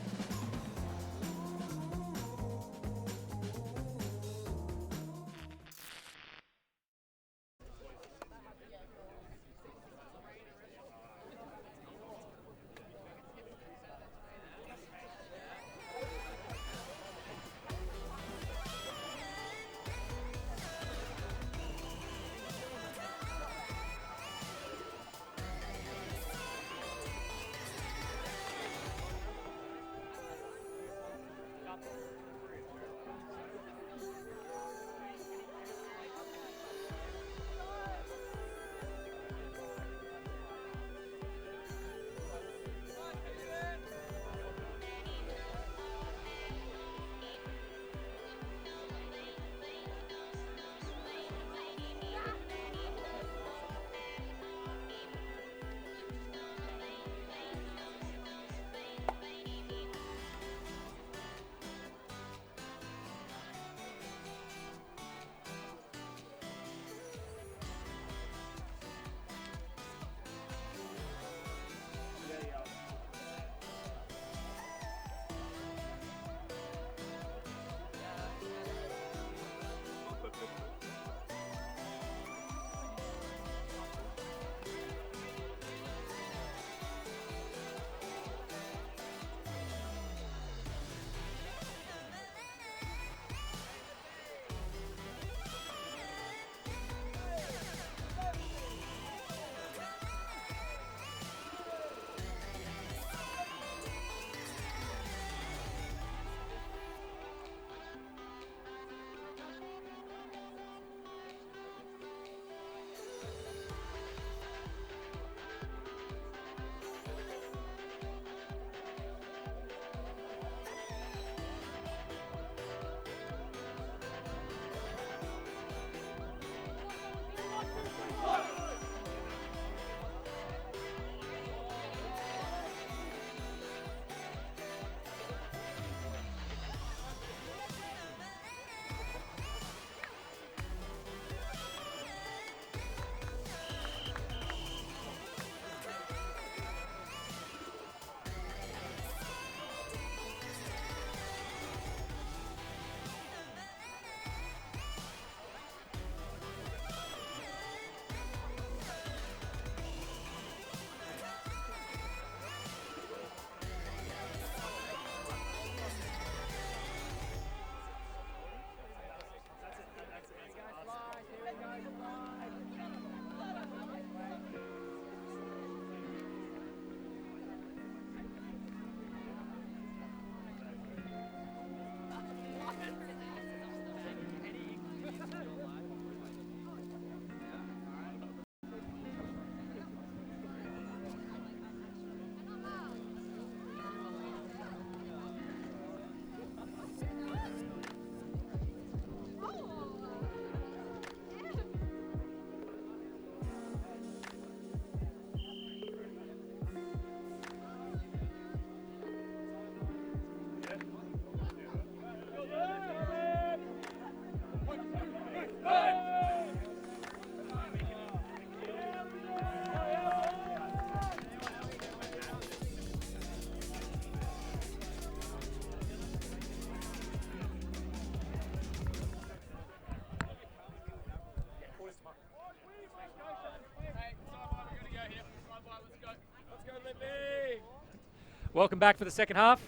Welcome back for the second half.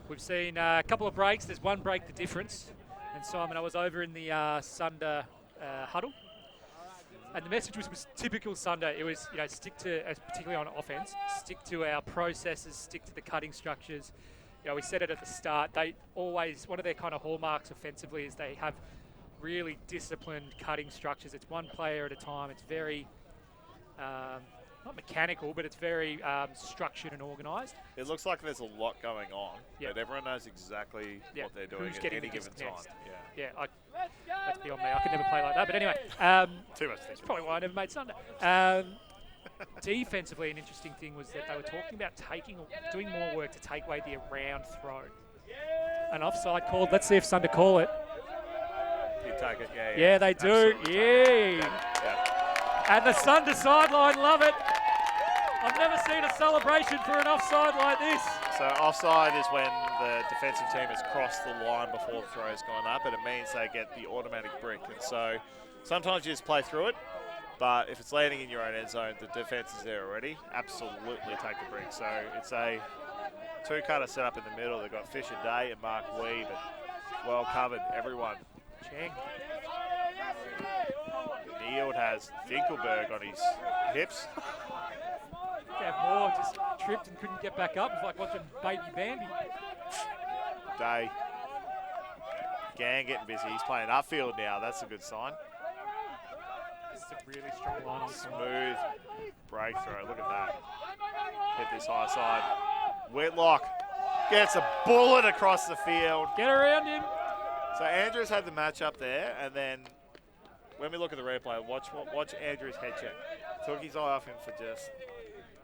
We've seen a couple of breaks. There's one break the difference. And Simon, I was over in the Sunder huddle. And the message was typical Sunder. It was, stick to, particularly on offense, stick to our processes, stick to the cutting structures. We said it at the start. They always, one of their kind of hallmarks offensively is they have really disciplined cutting structures. It's one player at a time. It's very, not mechanical, but it's very structured and organised. It looks like there's a lot going on, but everyone knows exactly what they're doing at any given time. That's beyond me. I could never play like that. But anyway, too much. That's probably why I never made Sunder. Defensively, an interesting thing was that they were talking about doing more work to take away the around throw. An offside called. Let's see if Sunder call it. You take it, yeah. Yeah, they do. Absolutely Yeah. Yep. And the Sunder sideline, love it. I've never seen a celebration for an offside like this. So offside is when the defensive team has crossed the line before the throw's gone up, and it means they get the automatic brick. And so sometimes you just play through it, but if it's landing in your own end zone, the defense is there already. Absolutely take the brick. So it's a two-cutter set up in the middle. They've got Fisher Day and Mark Wee, but well covered, everyone. Cheng. Neil has Dinkelberg on his hips. Gav Moore just tripped and couldn't get back up. It's like watching baby Bambi. Day. Gang getting busy. He's playing upfield now. That's a good sign. This is a really strong line on Smooth breakthrough. Look at that. Hit this high side. Whitlock gets a bullet across the field. Get around him. So Andrews had the match up there, and then when we look at the replay, watch Andrews' head check. Took his eye off him for just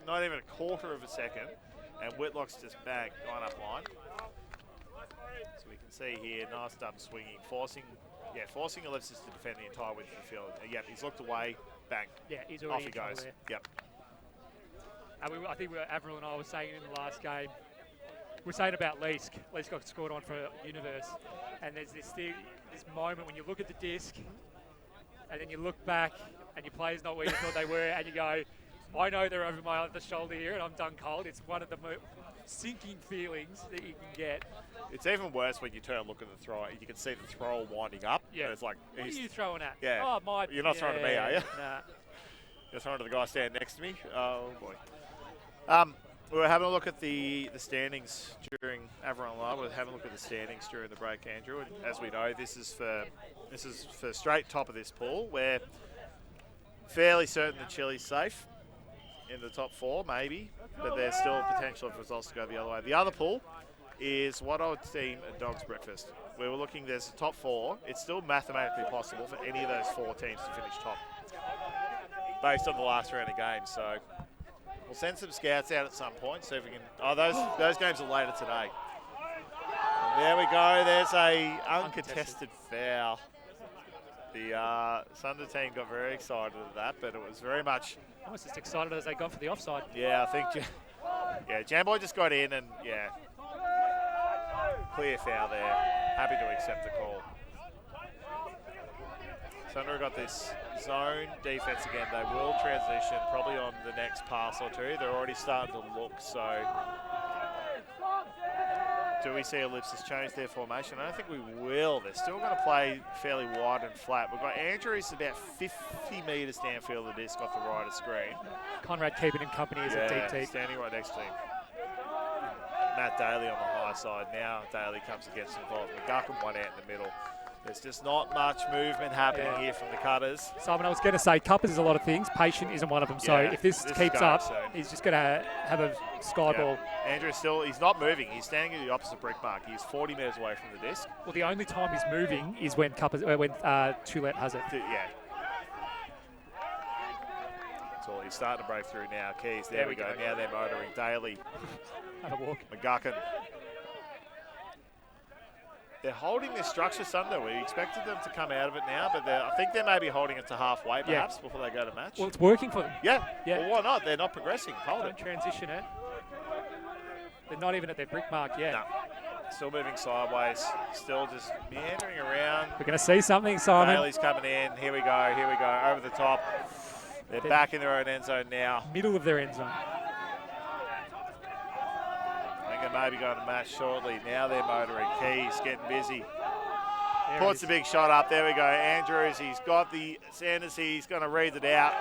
not even a quarter of a second, and Whitlock's just bang, going up line. So we can see here, nice dumb swinging, forcing Ellipsis to defend the entire width of the field. Yep, he's looked away, bang. Yeah, he's Off already he in trouble goes. there. Yep. And I think Avril and I were saying in the last game, we're saying about Leask. Leask got scored on for Universe. And there's this moment when you look at the disc and then you look back and your player's not where you thought they were and you go, I know they're over my other shoulder here and I'm done cold. It's one of the sinking feelings that you can get. It's even worse when you turn and look at the thrower. You can see the thrower winding up. Yeah. And it's like, What are you throwing at? Yeah. Oh, You're not throwing at me, are you? Nah. You're throwing to the guy standing next to me? Oh, boy. We were having a look at the standings during Avalon Live. We're having a look at the standings during the break, Andrew. And as we know, this is for straight top of this pool. We're fairly certain that Chile's safe in the top four, maybe, but there's still potential for results to go the other way. The other pool is what I would deem a dog's breakfast. We were looking, there's top four. It's still mathematically possible for any of those four teams to finish top based on the last round of games. So we'll send some scouts out at some point, see if we can. Oh, those games are later today. And there we go. There's a uncontested foul. The Sunder team got very excited at that, but it was very much. I was just excited as they got for the offside. Yeah, I think. Yeah, Jamboy just got in and yeah, clear foul there. Happy to accept the call. Sunder got this zone defense again. They will transition probably on the next pass or two. They're already starting to look, so do we see Ellipsis change their formation? I don't think we will. They're still going to play fairly wide and flat. We've got Andrews about 50 metres downfield of the disc off the right of screen. Conrad keeping in company is a deep. Standing right next to him. Matt Daly on the high side. Now Daly comes and gets involved. McGuckin one out in the middle. There's just not much movement happening here from the cutters. Simon, I was going to say, Cuppers is a lot of things. Patient isn't one of them. So if this keeps up, he's just going to have a sky ball. Andrew still, he's not moving. He's standing at the opposite brick mark. He's 40 metres away from the disc. Well, the only time he's moving is when Toulette has it. Yeah. That's all. He's starting to break through now. Keys, there we go. Now they're motoring. Daly. Have a walk. McGuckin. They're holding this structure, Sunder. We expected them to come out of it now, but I think they may be holding it to halfway, perhaps, before they go to match. Well, it's working for them. Yeah. Well, why not? They're not progressing. Hold Don't it. transition it. They're not even at their brick mark yet. No. Still moving sideways. Still just meandering around. We're going to see something, Simon. Bailey's coming in. Here we go. Here we go. Over the top. They're back in their own end zone now. Middle of their end zone. I think they may be going to match shortly. Now they're motoring. Keys getting busy. Puts a big shot up. There we go. Andrews, he's got the Sanders. He's going to read it out.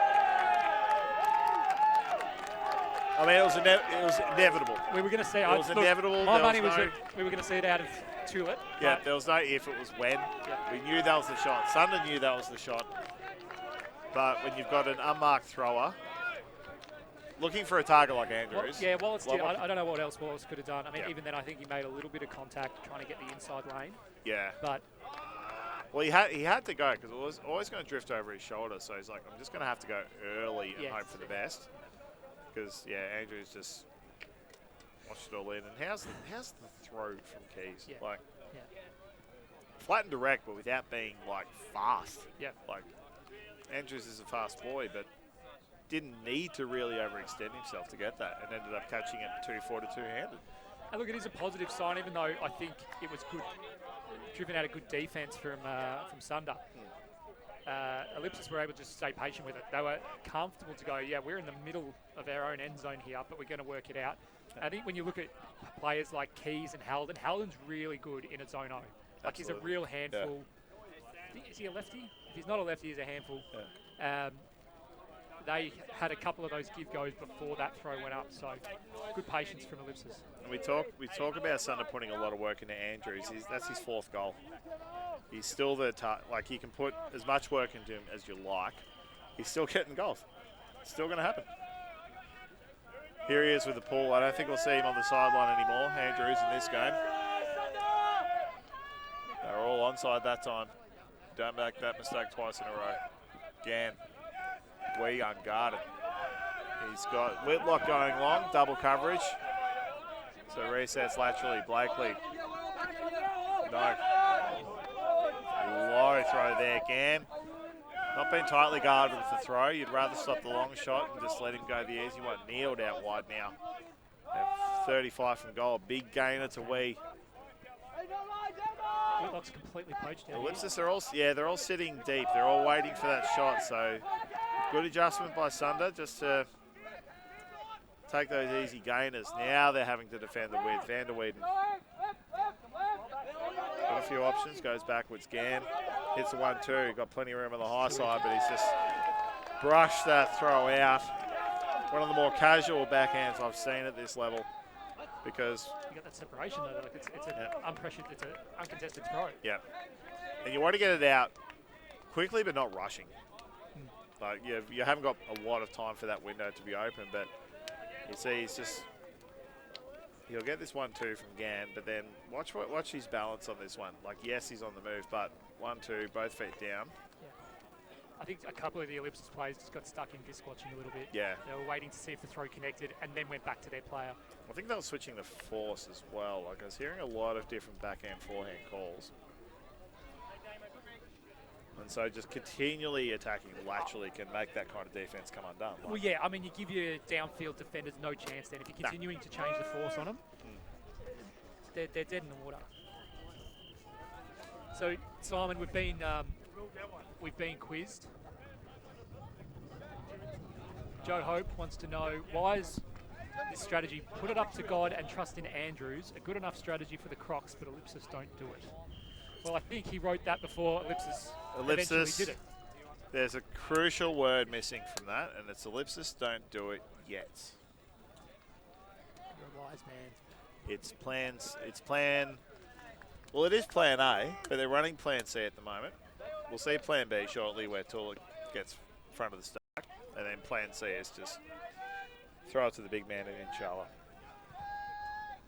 I mean, it was inevitable. We were going to see. It was inevitable. My money was that we were going to see it out of Toulette. Yeah, there was no if, it was when. Yeah. We knew that was the shot. Sunder knew that was the shot. But when you've got an unmarked thrower looking for a target like Andrews. Wallace did. I don't know what else Wallace could have done. I mean, even then, I think he made a little bit of contact trying to get the inside lane. Yeah. But well, he had to go because it was always going to drift over his shoulder. So he's like, I'm just going to have to go early and hope for the best. Because, Andrews just watched it all in. And how's the throw from Keys? Yeah. Like, Yeah. flat and direct, but without being, like, fast. Yeah. Like, Andrews is a fast boy, but didn't need to really overextend himself to get that and ended up catching it 2-4 to two-handed. And look, it is a positive sign, even though I think it was good, driven out a good defence from Sunder. Ellipsis were able to just stay patient with it. They were comfortable to go, yeah, we're in the middle of our own end zone here, but we're going to work it out. I think when you look at players like Keys and Halden's really good in a zone O. Like, he's a real handful. Yeah. Is he a lefty? If he's not a lefty, he's a handful. Yeah. They had a couple of those give-goes before that throw went up, so good patience from Ellipsis. And we talk about Sunder putting a lot of work into Andrews. That's his 4th goal. He's still the like, you can put as much work into him as you like. He's still getting goals. It's still going to happen. Here he is with the pull. I don't think we'll see him on the sideline anymore, Andrews, in this game. They're all onside that time. Don't make that mistake twice in a row. Gann. We unguarded. He's got Whitlock going long, double coverage. So resets laterally. Blakely. No. Low throw there, Gann. Not being tightly guarded with the throw. You'd rather stop the long shot and just let him go the easy one. Kneeled out wide now. 35 from goal. Big gainer to Wee. Whitlock's completely poached out. Ellipsis, they're all sitting deep. They're all waiting for that shot. So good adjustment by Sunder just to take those easy gainers. Now they're having to defend the width. Van der Weeden. Got a few options. Goes backwards. Gann hits the 1-2. Got plenty of room on the high side, but he's just brushed that throw out. One of the more casual backhands I've seen at this level. Because you got that separation though, like it's an unpressured, it's an uncontested throw. Yeah, and you want to get it out quickly, but not rushing. Like you haven't got a lot of time for that window to be open, but you see he'll get this 1-2 from Gann, but then watch his balance on this one. Like, yes, he's on the move, but 1-2, both feet down. Yeah. I think a couple of the Ellipsis players just got stuck in disc watching a little bit. Yeah. They were waiting to see if the throw connected and then went back to their player. I think they were switching the force as well. Like, I was hearing a lot of different backhand, forehand calls. And so just continually attacking laterally can make that kind of defense come undone. Like, well, yeah, I mean, you give your downfield defenders no chance then. If you're continuing to change the force on them, they're dead in the water. So, Simon, we've been quizzed. Joe Hope wants to know, why is this strategy, put it up to God and trust in Andrews, a good enough strategy for the Crocs, but Ellipsis don't do it? Well, I think he wrote that before Ellipsis eventually did it. There's a crucial word missing from that, and it's Ellipsis don't do it yet. You're a wise man. It's plan, well, it is plan A, but they're running plan C at the moment. We'll see plan B shortly where Tula gets front of the stack, and then plan C is just throw it to the big man and inshallah.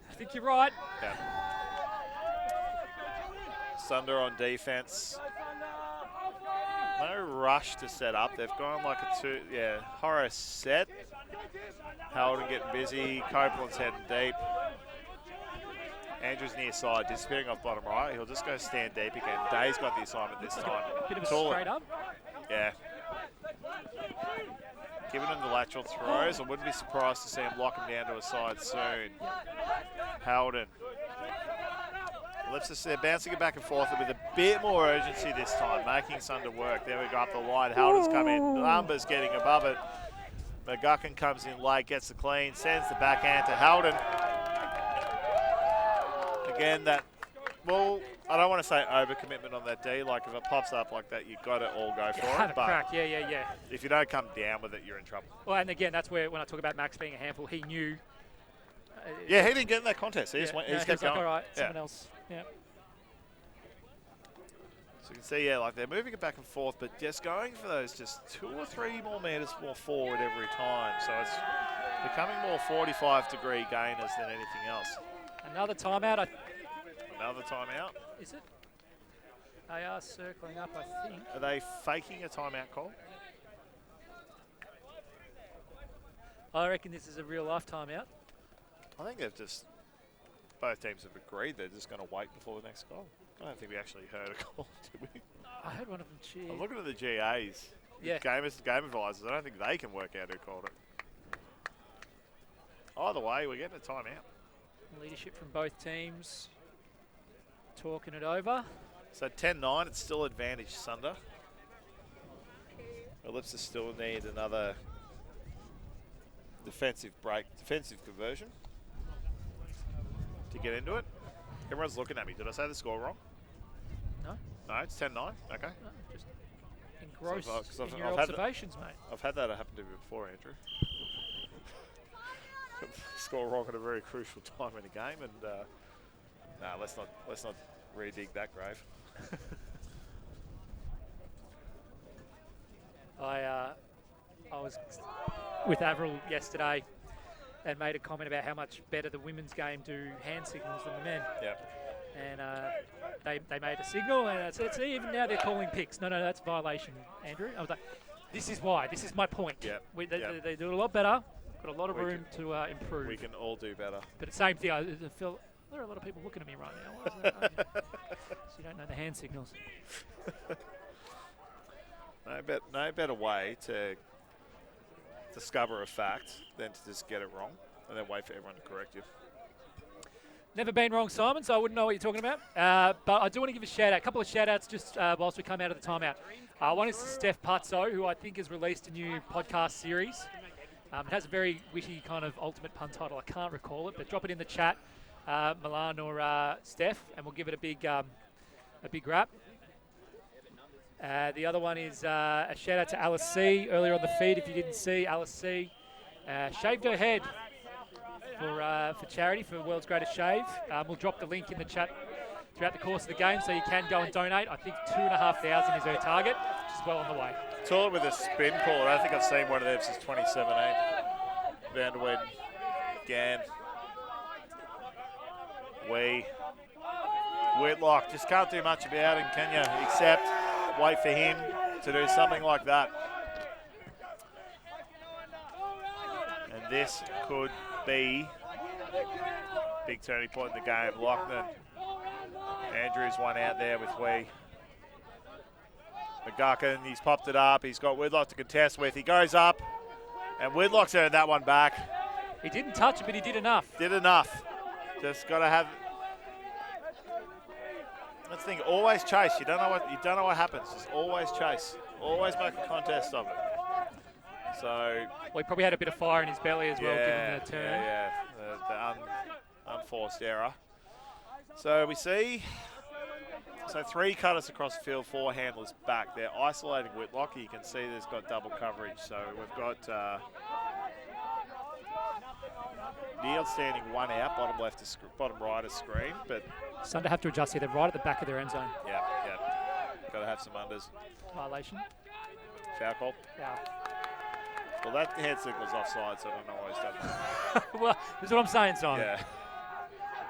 I think you're right. Yeah. Sunder on defense. No rush to set up. They've gone like a horror set. Howden getting busy. Copeland's heading deep. Andrews near side, disappearing off bottom right. He'll just go stand deep again. Day's got the assignment this time. Bit of a straight up. Yeah. Giving him the lateral throws. I wouldn't be surprised to see him lock him down to a side soon. Howden. Ellipsis, they're bouncing it back and forth with a bit more urgency this time, making Sunder work. There we go up the line. Howden's come in. Lumber's getting above it. McGuckin comes in late, gets the clean, sends the backhand to Howden. Again, well, I don't want to say overcommitment on that D. Like, if it pops up like that, you've got to all go for Have it. a But crack, yeah. if you don't come down with it, you're in trouble. Well, and again, that's where, when I talk about Max being a handful, he knew. Yeah, he didn't get in that contest. He just went, he just kept like, going. all right, someone else. Yeah. So you can see, like, they're moving it back and forth, but just going for those just 2 or 3 more meters more forward every time. So it's becoming more 45-degree gainers than anything else. Another timeout. Another timeout. Is it? They are circling up, I think. Are they faking a timeout call? I reckon this is a real life timeout. I think they've just, both teams have agreed they're just going to wait before the next goal. I don't think we actually heard a call, did we? I heard one of them cheer. I'm looking at the GAs. Yeah. Game advisors. I don't think they can work out who called it. Either way, we're getting a timeout. Leadership from both teams. Talking it over. So 10-9, it's still advantage Sunder. Ellipsis still need another defensive conversion to get into it. Everyone's looking at me. Did I say the score wrong? No. No, it's 10-9. Okay. No, just engrossed I've in your had observations, mate. I've had that happen to me before, Andrew. Score wrong at a very crucial time in a game, and let's not re-dig that grave. I was with Avril yesterday and made a comment about how much better the women's game do hand signals than the men. Yeah. And they made a signal, and I said, see, even now they're calling picks. No, that's violation, Andrew. I was like, this is why. This is my point. Yeah. They do it a lot better. Got a lot of room to improve. We can all do better. But the same thing, I feel there are a lot of people looking at me right now. Why is that? Okay. So you don't know the hand signals. No better way to discover a fact than to just get it wrong and then wait for everyone to correct you. Never been wrong, Simon, so I wouldn't know what you're talking about. But I do want to give a shout-out, a couple of shout-outs just whilst we come out of the timeout. One is Steph Puzzo, who I think has released a new podcast series. It has a very witty kind of ultimate pun title. I can't recall it, but drop it in the chat, Milan or Steph, and we'll give it a big rap. The other one is a shout-out to Alice C. Earlier on the feed, if you didn't see, Alice C. Shaved her head for charity, for World's Greatest Shave. We'll drop the link in the chat throughout the course of the game, so you can go and donate. I think 2,500 is her target, which is well on the way. Tall with a spin call. I don't think I've seen one of them since 2017. Van der Weyden, Gann, Whitlock. Just can't do much about him, can you? Except wait for him to do something like that. And this could be big turning point in the game. Lochner, Andrews one out there with Wee. McGuckin, he's popped it up. He's got Whitlock to contest with. He goes up, and Whitlock's earned that one back. He didn't touch it, but he did enough. Did enough. Just got to have. That's the thing. Always chase. You don't know what happens. Just always chase. Always make a contest of it. So. Well, he probably had a bit of fire in his belly as well, given the turn. Yeah. The unforced error. So we see. So 3 cutters across the field, 4 handlers back. They're isolating Whitlock. You can see there's got double coverage. So we've got Neil standing one out, bottom right of screen. But Sunder have to adjust here. They're right at the back of their end zone. Yeah. Got to have some unders. Violation. Foul call. Yeah. Well, that hand signal's offside, so I don't know why he's done that. Well, this is what I'm saying, Simon. Yeah.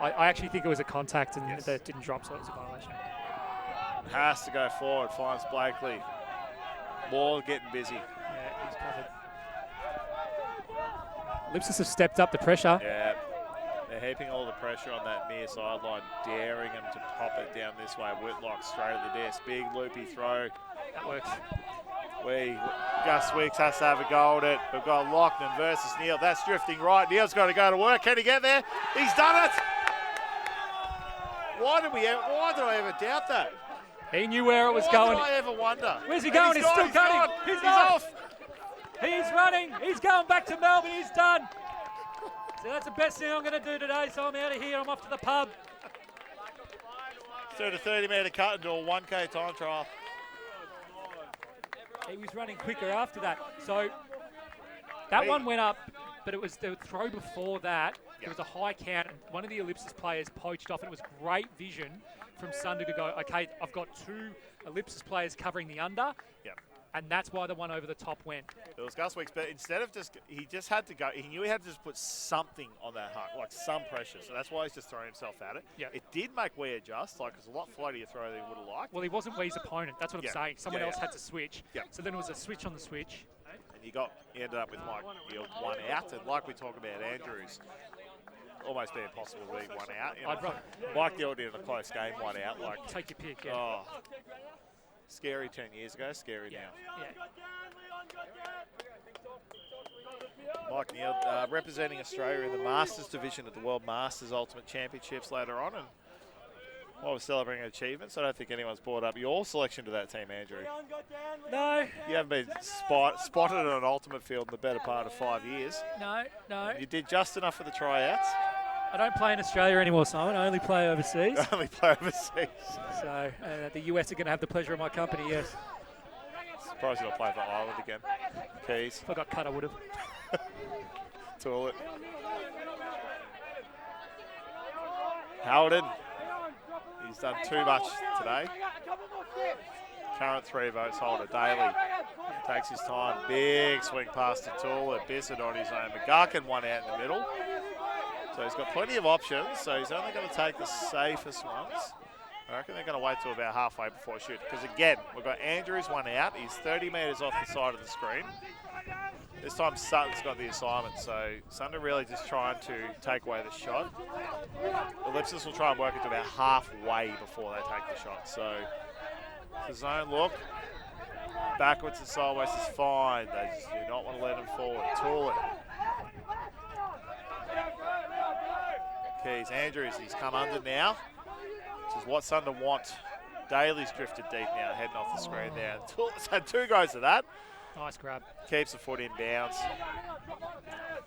I actually think it was a contact and that didn't drop, so it was a violation. Has to go forward, finds Blakely. Wall getting busy. Yeah, he's covered. Ellipsis have stepped up the pressure. Yeah, they're heaping all the pressure on that near sideline, daring him to pop it down this way. Whitlock straight at the desk, big loopy throw. That works. Gus Weeks has to have a go at it. We've got Lochner versus Neil. That's drifting right. Neil's got to go to work. Can he get there? He's done it. Why did I ever doubt that? He knew where it was going. Why did I ever wonder? Where's he going? He's still cutting. He's off. He's running. He's going back to Melbourne. He's done. So that's the best thing I'm going to do today. So I'm out of here. I'm off to the pub. Turn a 30-metre cut into a 1K time trial. He was running quicker after that. So that one went up, but it was the throw before that. It was a high count, and one of the Ellipsis players poached off, and it was great vision from Sunder to go, okay, I've got 2 Ellipsis players covering the under, and that's why the one over the top went. It was Gus Weeks, but instead of he just had to go, he knew he had to just put something on that hook, like some pressure, so that's why he's just throwing himself at it. Yeah. It did make Wee adjust, like it was a lot floatier throw than he would have liked. Well, he wasn't Wee's opponent, that's what I'm saying. Someone else had to switch, so then it was a switch on the switch. And you ended up with Mike Neal one out, and like we talk about Andrews, almost be impossible to leave one out. You I'd know. Mike Gildy in a close game, one out. Like, take your pick. Yeah. oh, scary 10 years ago, scary Yeah. now. Yeah. Mike Neal representing Australia in the Masters division at the World Masters Ultimate Championships later on. And while we're celebrating achievements, I don't think anyone's brought up your selection to that team, Andrew. No. You haven't been spotted on an Ultimate field in the better part of 5 years. No. You did just enough for the tryouts. I don't play in Australia anymore, Simon. I only play overseas. Only play overseas. So the US are going to have the pleasure of my company, yes. Surprised you're not playing for Ireland again. Keys. If I got cut, I would have. Toilet. Howden. He's done too much today. Current 3 votes holder, Daly. Takes his time. Big swing past the Toilet. Bissett on his own. McGuckin one out in the middle. So he's got plenty of options. So he's only going to take the safest ones. I reckon they're going to wait till about halfway before shoot. Because again, we've got Andrews one out. He's 30 metres off the side of the screen. This time Sutton's got the assignment. So Sunder really just trying to take away the shot. Ellipsis will try and work it to about halfway before they take the shot. So the zone look. Backwards and sideways is fine. They just do not want to let him forward. Tool it. Keys, Andrews, he's come under now. This is what Sunder want. Daly's drifted deep now, heading off the screen there. Tool's had 2 goes to that. Nice grab. Keeps the foot in bounds.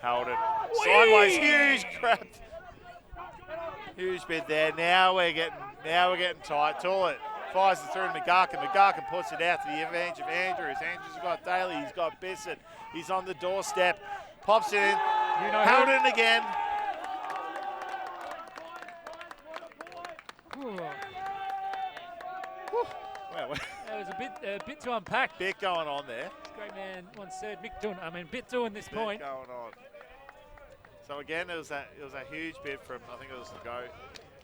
Howden. Sideways, huge grab. Huge bid there. Now we're getting tight. Tool fires it through to McGuckin. McGuckin puts it out to the advantage of Andrews. Andrews has got Daly. He's got Bissett. He's on the doorstep. Pops it in. Howden again. Well, There was a bit to unpack. bit going on there. Great man once said, bit doing this point. Bit going on. So again, it was a huge bid from, I think it was the GOAT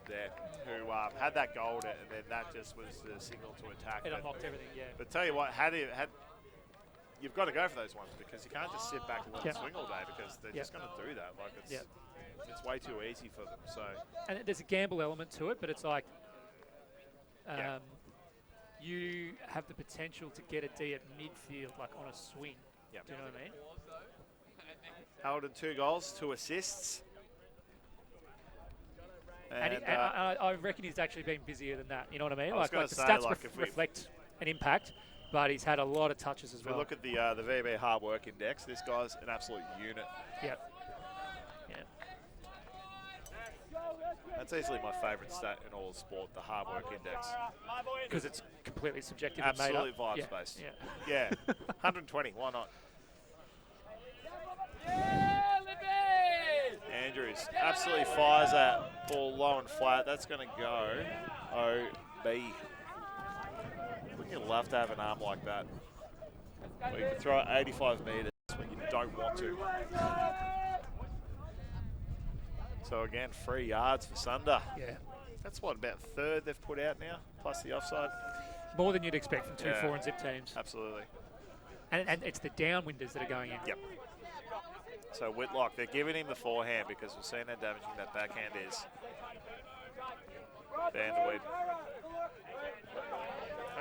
there, who had that goal, and then that just was the signal to attack. It unlocked everything, yeah. But tell you what, you've got to go for those ones, because you can't just sit back and let them swing all day, because they're just going to do that. Like it's way too easy for them. So. And there's a gamble element to it, but it's like you have the potential to get a D at midfield, like on a swing. Yep. Do you know what I mean? Howden 2 goals, 2 assists. And I reckon he's actually been busier than that. You know what I mean? I was Like the say, stats like, reflect an impact, but he's had a lot of touches as if well. we look at the VB hard work index, this guy's an absolute unit. Yep. That's easily my favourite stat in all of sport, the hard work index. Because it's completely subjective. Absolutely and made up. vibes-based. Yeah. 120, why not? Andrews absolutely fires that ball low and flat. That's going to go OB. Wouldn't you love to have an arm like that? Where you can throw it 85 metres when you don't want to. So again, 3 yards for Sunder. Yeah. That's what, about a third they've put out now, plus the offside? More than you'd expect from 2, 4 and zip teams. Absolutely. And it's the downwinders that are going in. Yep. So Whitlock, they're giving him the forehand because we've seen how damaging that backhand is. Vanderweed.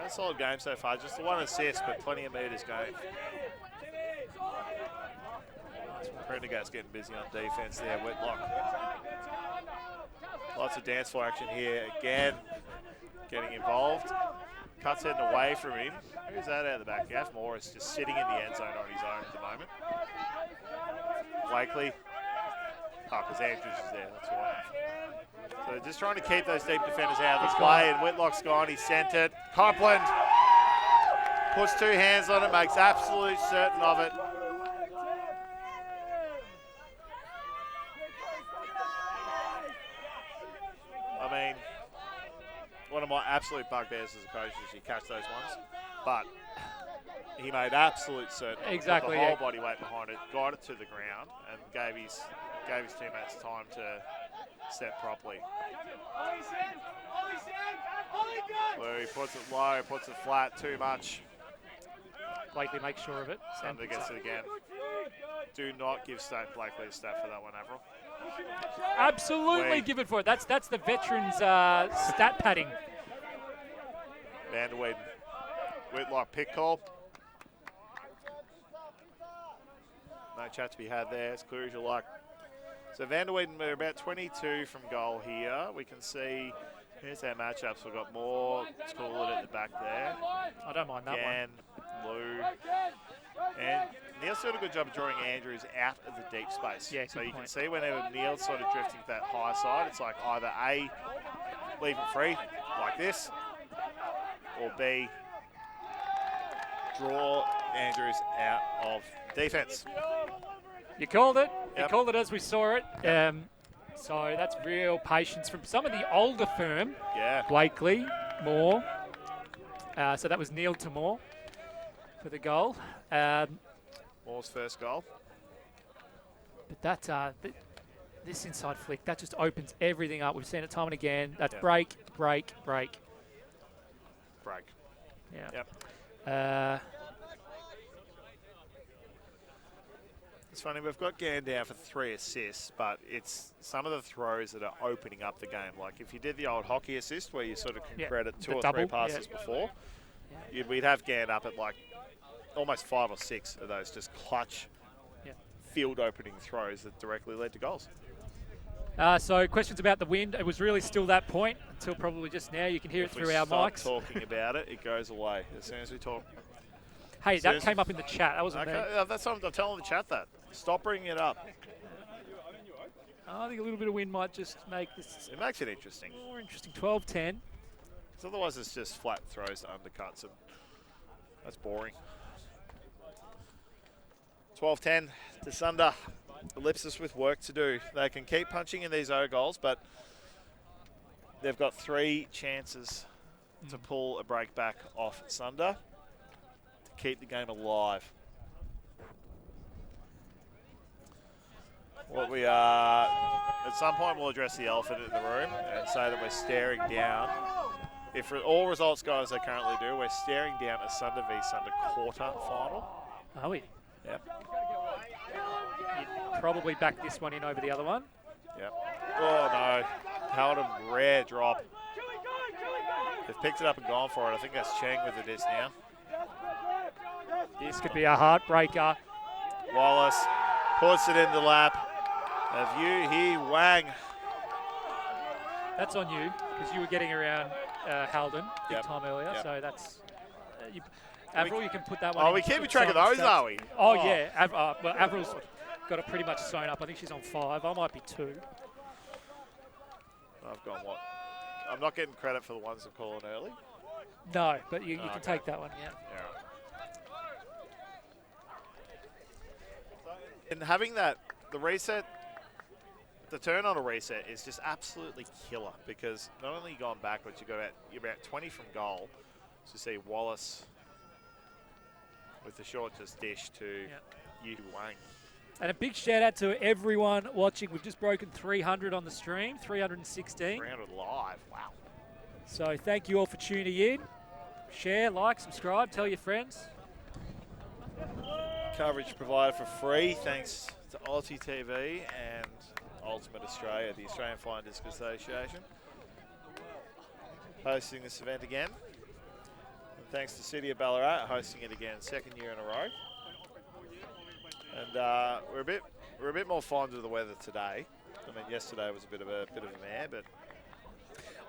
A solid game so far, just the 1 assist, but plenty of meters going. Prendergast's getting busy on defense there, Whitlock. Lots of dance floor action here. Again, getting involved. Cuts heading away from him. Who's that out of the back? Gaff Morris just sitting in the end zone on his own at the moment. Blakely. Oh, because Andrews is there, that's why. So just trying to keep those deep defenders out of the play, and Whitlock's gone, he sent it. Copland puts 2 hands on it, makes absolute certain of it. I mean, one of my absolute bugbears as a coach is you catch those ones, but he made absolute certain exactly the whole body weight behind it, got it to the ground, and gave his teammates time to step properly. Where he puts it low, puts it flat, too much. Blakely makes sure of it. Sunder gets it again. Do not give Blakely a stat for that one, Avril. Absolutely Wait. give it for it. That's the veterans stat padding. Van der Weyden. Whitlock pick call. No chat to be had there. As clear as you like. So Van der Weyden, we're about 22 from goal here. We can see, here's our matchups. We've got more Tooled at the back there. I don't mind that Gan, Lou. And Neil's doing a good job of drawing Andrews out of the deep space. Yeah, so good you point. can see whenever Neil's sort of drifting to that high side, it's like either A, leave it free, like this, or B, draw Andrews out of defence. You called it. You Yep. called it as we saw it. So that's real patience from some of the older firm. Yeah. Blakely, Moore. So that was Neil to Moore for the goal. Moore's first goal. But that this inside flick, that just opens everything up. We've seen it time and again. That's Yep. break, break, break. Break. Yeah. Yep. It's funny, we've got Gan down for 3 assists, but it's some of the throws that are opening up the game. Like if you did the old hockey assist where you sort of can Yeah, credit 2 the or double, 3 passes before, we'd have Gan up at like almost 5 or 6 of those just clutch field opening throws that directly led to goals. So questions about the wind. It was really still that point until probably just now. You can hear it through our stop mics. talking about it, it goes away as soon as we talk. Hey, that Seriously? came up in the chat. That wasn't me. Okay, that's what I'm telling the chat that. Stop bringing it up. I think a little bit of wind might just make this It makes it interesting. more interesting. 12-10. Because otherwise it's just flat throws to undercuts, and that's boring. 12-10 to Sunder. Ellipsis with work to do. They can keep punching in these O goals, but they've got 3 chances to pull a break back off Sunder to keep the game alive. What we are, at some point we'll address the elephant in the room and say that we're staring down. If all results go as they currently do, we're staring down a Sunder v Sunder quarter final. Are we? Yep. You'd probably back this one in over the other one. Yep. Oh no, held him, rare drop. They've picked it up and gone for it. I think that's Cheng with the disc now. This could be a heartbreaker. Wallace puts it in the lap of Yu He Wang. That's on you because you were getting around Halden big Yep. time earlier. Yep. So that's Avril. You can put that one. Oh, in we keep with track of Simon's those, stats. are we? Oh, yeah. Well, Avril's got it pretty much sewn up. I think she's on 5. I might be 2. I've gone what? I'm not getting credit for the ones that call it early. No, but you can Okay. take that one. Yeah. And having that, the reset, the turn on a reset is just absolutely killer because not only you gone backwards, you're about 20 from goal. So you see Wallace with the short just dish to Yu Wang. And a big shout out to everyone watching. We've just broken 300 on the stream, 316. 300 live, wow. So thank you all for tuning in. Share, like, subscribe, tell your friends. Coverage provided for free thanks to Aussie TV and Ultimate Australia, the Australian Flying Disc Association, hosting this event again. And thanks to City of Ballarat hosting it again, 2nd year in a row. And we're a bit more fond of the weather today. I mean, yesterday was a bit of a mare, but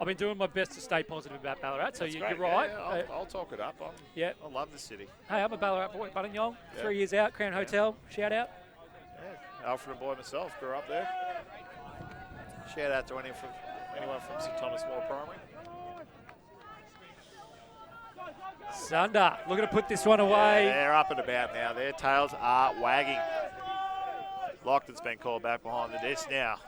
I've been doing my best to stay positive about Ballarat, so that's you're great. right. Yeah, I'll talk it up. Yeah. I love the city. Hey, I'm a Ballarat boy, Buninyong. Yeah. 3 years out, Crown Hotel, shout out. Yeah. Alfred boy myself, grew up there. Shout out to anyone from St Thomas More Primary. Sunder looking to put this one away. Yeah, they're up and about now. Their tails are wagging. Lockton's been called back behind the disc now.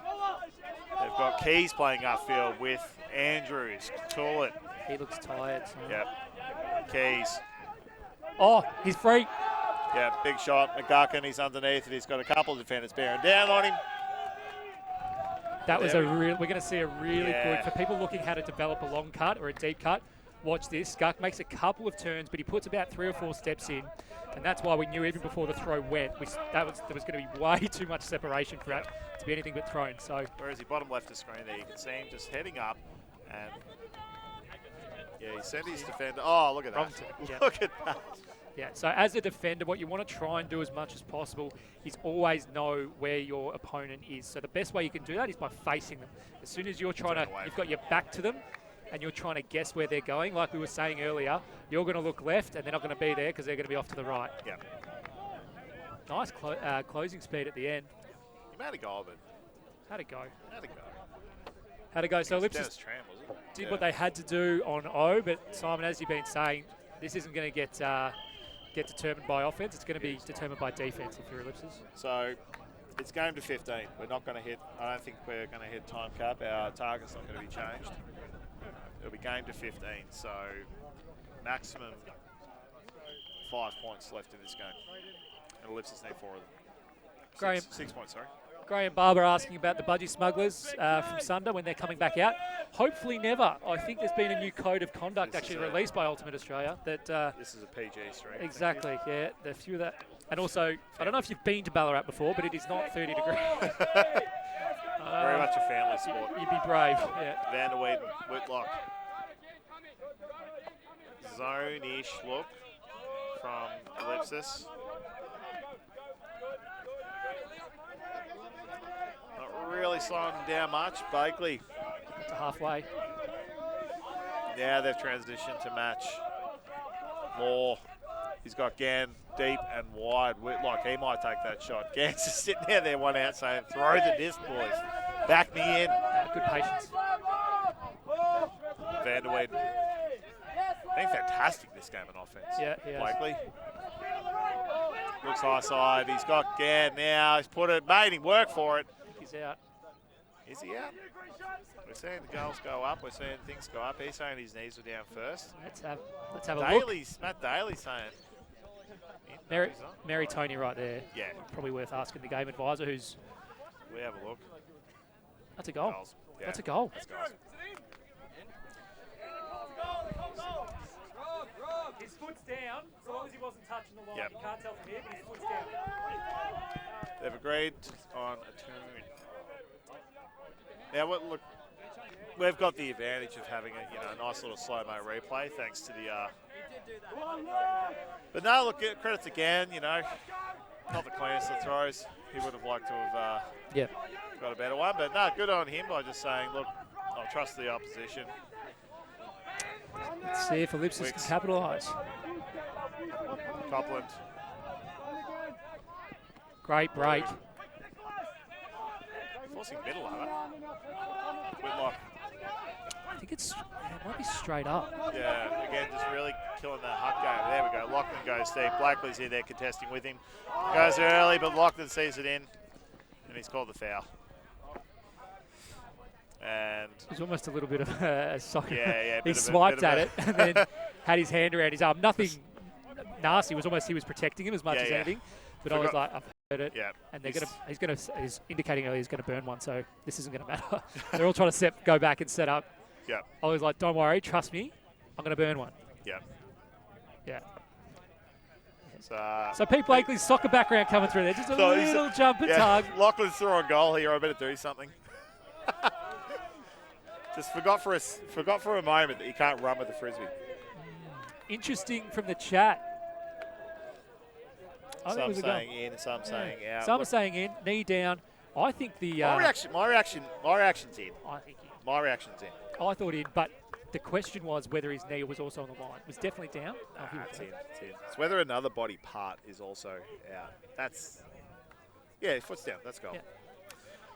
They've got Keys playing upfield with Andrews. Call it. He looks tired. So. Yep. Keys. Oh, he's free. Yeah, big shot. McGuckin, he's underneath it. He's got a couple of defenders bearing down on him. That was There we're going to see a really Yeah. good, for people looking how to develop a long cut or a deep cut, watch this. Scuck makes a couple of turns, but he puts about 3 or 4 steps in, and that's why we knew even before the throw went, there was going to be way too much separation for that to be anything but thrown. So, whereas he bottom left of screen there, you can see him just heading up, and yeah, he sent his defender. Oh, look at that! Look at that! Yeah, so as a defender, what you want to try and do as much as possible is always know where your opponent is. So the best way you can do that is by facing them. As soon as you're trying to, you've got your back to them, and you're trying to guess where they're going, like we were saying earlier, you're going to look left, and they're not going to be there because they're going to be off to the right. Yeah. Nice closing speed at the end. He made a go of it. How'd it go? How'd it go? So Ellipsis did what they had to do on O, but Simon, as you've been saying, this isn't going to get determined by offense. It's going to be determined by defense if you're Ellipsis. So it's game to 15. We're not going to hit, I don't think we're going to hit time cap. Our target's not going to be changed. It'll be game to 15. So maximum 5 points left in this game. And Ellipsis need 4 of them. Graham. 6 points, sorry. Graham Barber asking about the budgie smugglers from Sunder when they're coming back out. Hopefully never. I think there's been a new code of conduct actually released by Ultimate Australia that. This is a PG stream. Exactly. Yeah. The few of that, and also I don't know if you've been to Ballarat before, but it is not 30 degrees. Very much a family sport. You'd be brave. Yeah. Van der Weyden, Whitlock. Zone-ish look from Ellipsis. Not really slowing them down much. Blakely. To halfway. Now they've transitioned to match more. He's got Gann deep and wide. Whitlock, he might take that shot. Gann's just sitting there, one out saying, throw the disc, boys. Back me in. Good patience. Van der Weyden. Been fantastic this game on offense. Yeah, Blakely. Looks high side. He's got Gann now. He's put it, made him work for it. He's out. Is he out? We're seeing the goals go up. We're seeing things go up. He's saying his knees were down first. Let's have a look. Matt Daly's saying. Mary Tony right there. Yeah. Probably worth asking the game advisor who's. We have a look. That's a goal. Yeah. That's a goal. That's goals. His foot's down, so long as he wasn't touching the line. Yep. You can't tell from here, but his foot's down. They've agreed on a tune. Now, look, we've got the advantage of having a nice little slow-mo replay, thanks to the. But no, look, credit to Gann. Not the cleanest of throws. He would have liked to have got a better one, but no, good on him by just saying, look, I'll trust the opposition. Let's see if Ellipsis can capitalise. Copland. Great break. Forcing middle, are they? Whitlock. I think it might be straight up. Yeah, again, just really killing that huck game. There we go. Lachlan goes deep. Blakely's in there contesting with him. Goes early, but Lachlan sees it in, and he's called the foul. And it was almost a little bit of a soccer. Yeah. He swiped at it and then had his hand around his arm. Nothing nasty. It was almost he was protecting him as much as anything. But I was like, I've heard it. Yeah. And he's indicating earlier he's going to burn one, so this isn't going to matter. They're all trying to go back and set up. Yeah. I was like, don't worry, trust me, I'm going to burn one. Yeah. Yeah. So Pete Blakely's soccer background coming through there. Just a little jump and tug. Lachlan's through on goal here. I better do something. Just forgot for a moment that you can't run with the frisbee. Interesting from the chat. Some saying in, some saying out. Some are saying in, knee down. I think the my reaction's in. I think in. My reaction's in. I thought in, but the question was whether his knee was also on the line. It was definitely down. It's in. It's whether another body part is also out. Foot's down. That's goal. Yeah.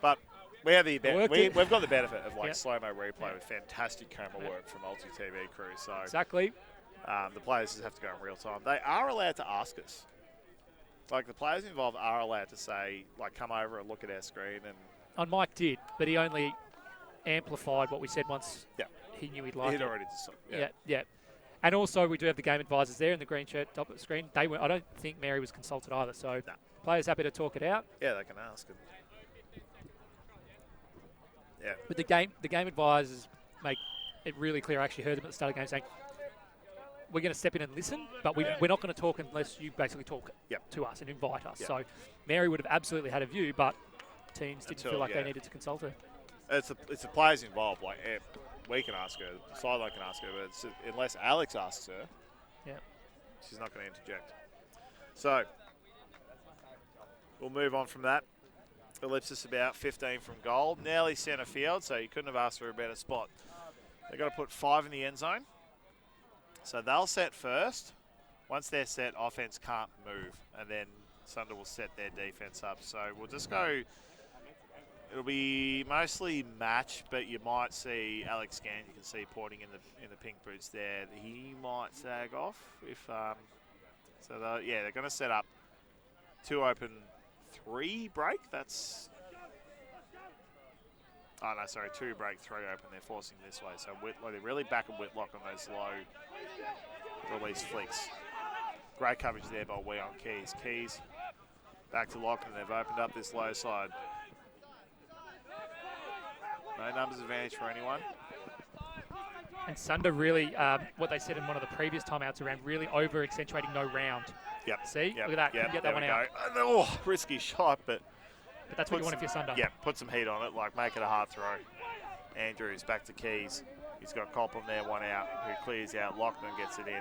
But we have we've got the benefit of slow-mo replay with fantastic camera work from multi-TV crew. So exactly. The players just have to go in real time. They are allowed to ask us. Like, the players involved are allowed to say, like, come over and look at our screen. And Mike did, but he only amplified what we said once he knew he'd like he'd it. already decided. Yeah. And also, we do have the game advisors there in the green shirt top of the screen. I don't think Mary was consulted either, so players happy to talk it out. Yeah, they can ask it. Yeah. But the game advisors make it really clear. I actually heard them at the start of the game saying, we're going to step in and listen, but we're not going to talk unless you basically talk to us and invite us. So Mary would have absolutely had a view, but teams didn't feel like they needed to consult her. It's the players involved. Like we can ask her, the sideline can ask her, but unless Alex asks her, she's not going to interject. So we'll move on from that. Ellipsis about 15 from goal, nearly centre field, so you couldn't have asked for a better spot. They've got to put 5 in the end zone. So they'll set first. Once they're set, offense can't move, and then Sunder will set their defense up. So we'll just go. It'll be mostly match, but you might see Alex Gann. You can see pointing in the pink boots there. He might sag off if. So they're going to set up 2 open, 3 break. That's. Oh, no, sorry, 2 break, 3 open. They're forcing this way. So they're really backing Whitlock on those low release flicks. Great coverage there by Wee on Keys. Keys back to Lachlan. They've opened up this low side. No numbers advantage for anyone. And Sunder really, what they said in one of the previous timeouts around really over-accentuating no round. Yep. See? Yep. Look at that. Yep. Get that one out. Oh, risky shot, but that's what you want if you're Sunder. Yeah, put some heat on it, like make it a hard throw. Andrews back to Keys. He's got Copland there, 1 out, who clears out. Lachlan gets it in.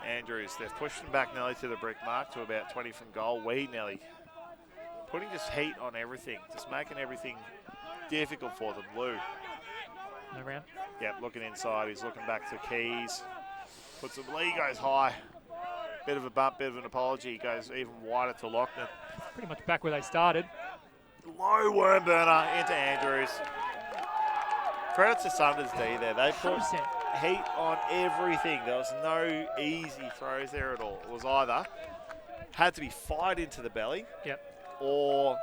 Andrews, they've pushed him back nearly to the brick mark to about 20 from goal. Nearly putting just heat on everything, just making everything difficult for them. Lou. No round. Yep, looking inside. He's looking back to Keys. Puts him, Lee goes high. Bit of a bump, bit of an apology. He goes even wider to Lachlan. Pretty much back where they started. Low worm burner into Andrews. Credit to Sunder's D there. They put 100%. heat on everything. There was no easy throws there at all. It was either had to be fired into the belly. Yep. Or,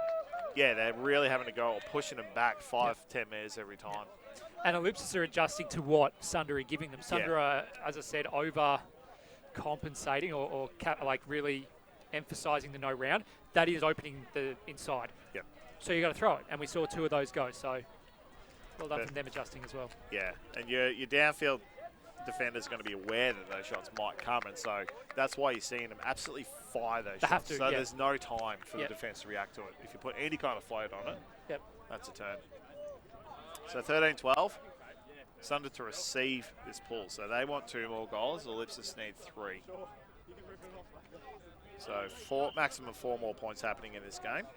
they're really having to go or pushing them back 5-10 metres every time. And Ellipsis are adjusting to what Sunder are giving them. Sunder are, as I said, over compensating or really emphasising the no round. That is opening the inside. Yep. So you got to throw it, and we saw 2 of those go. So well done from them adjusting as well. Yeah, and your downfield defender's going to be aware that those shots might come, and so that's why you're seeing them absolutely fire those They shots. have to, so there's no time for the Yep. defence to react to it. If you put any kind of float on it, Yep. that's a turn. So 13-12, Sunder to receive this pull. So they want 2 more goals. Ellipsis need 3. So maximum 4 more points happening in this game.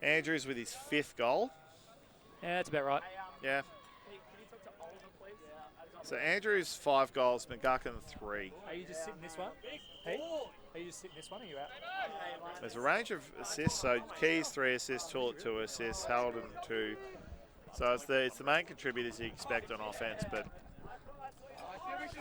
Andrews with his 5th goal. Yeah, that's about right. Yeah. So Andrews 5 goals, McGuckin 3. Are you just sitting this one? Hey? Are you just sitting this one, or are you out? There's a range of assists. So Keys 3 assists, Tullett 2 assists, Halden 2. So it's the main contributors you expect on offense, but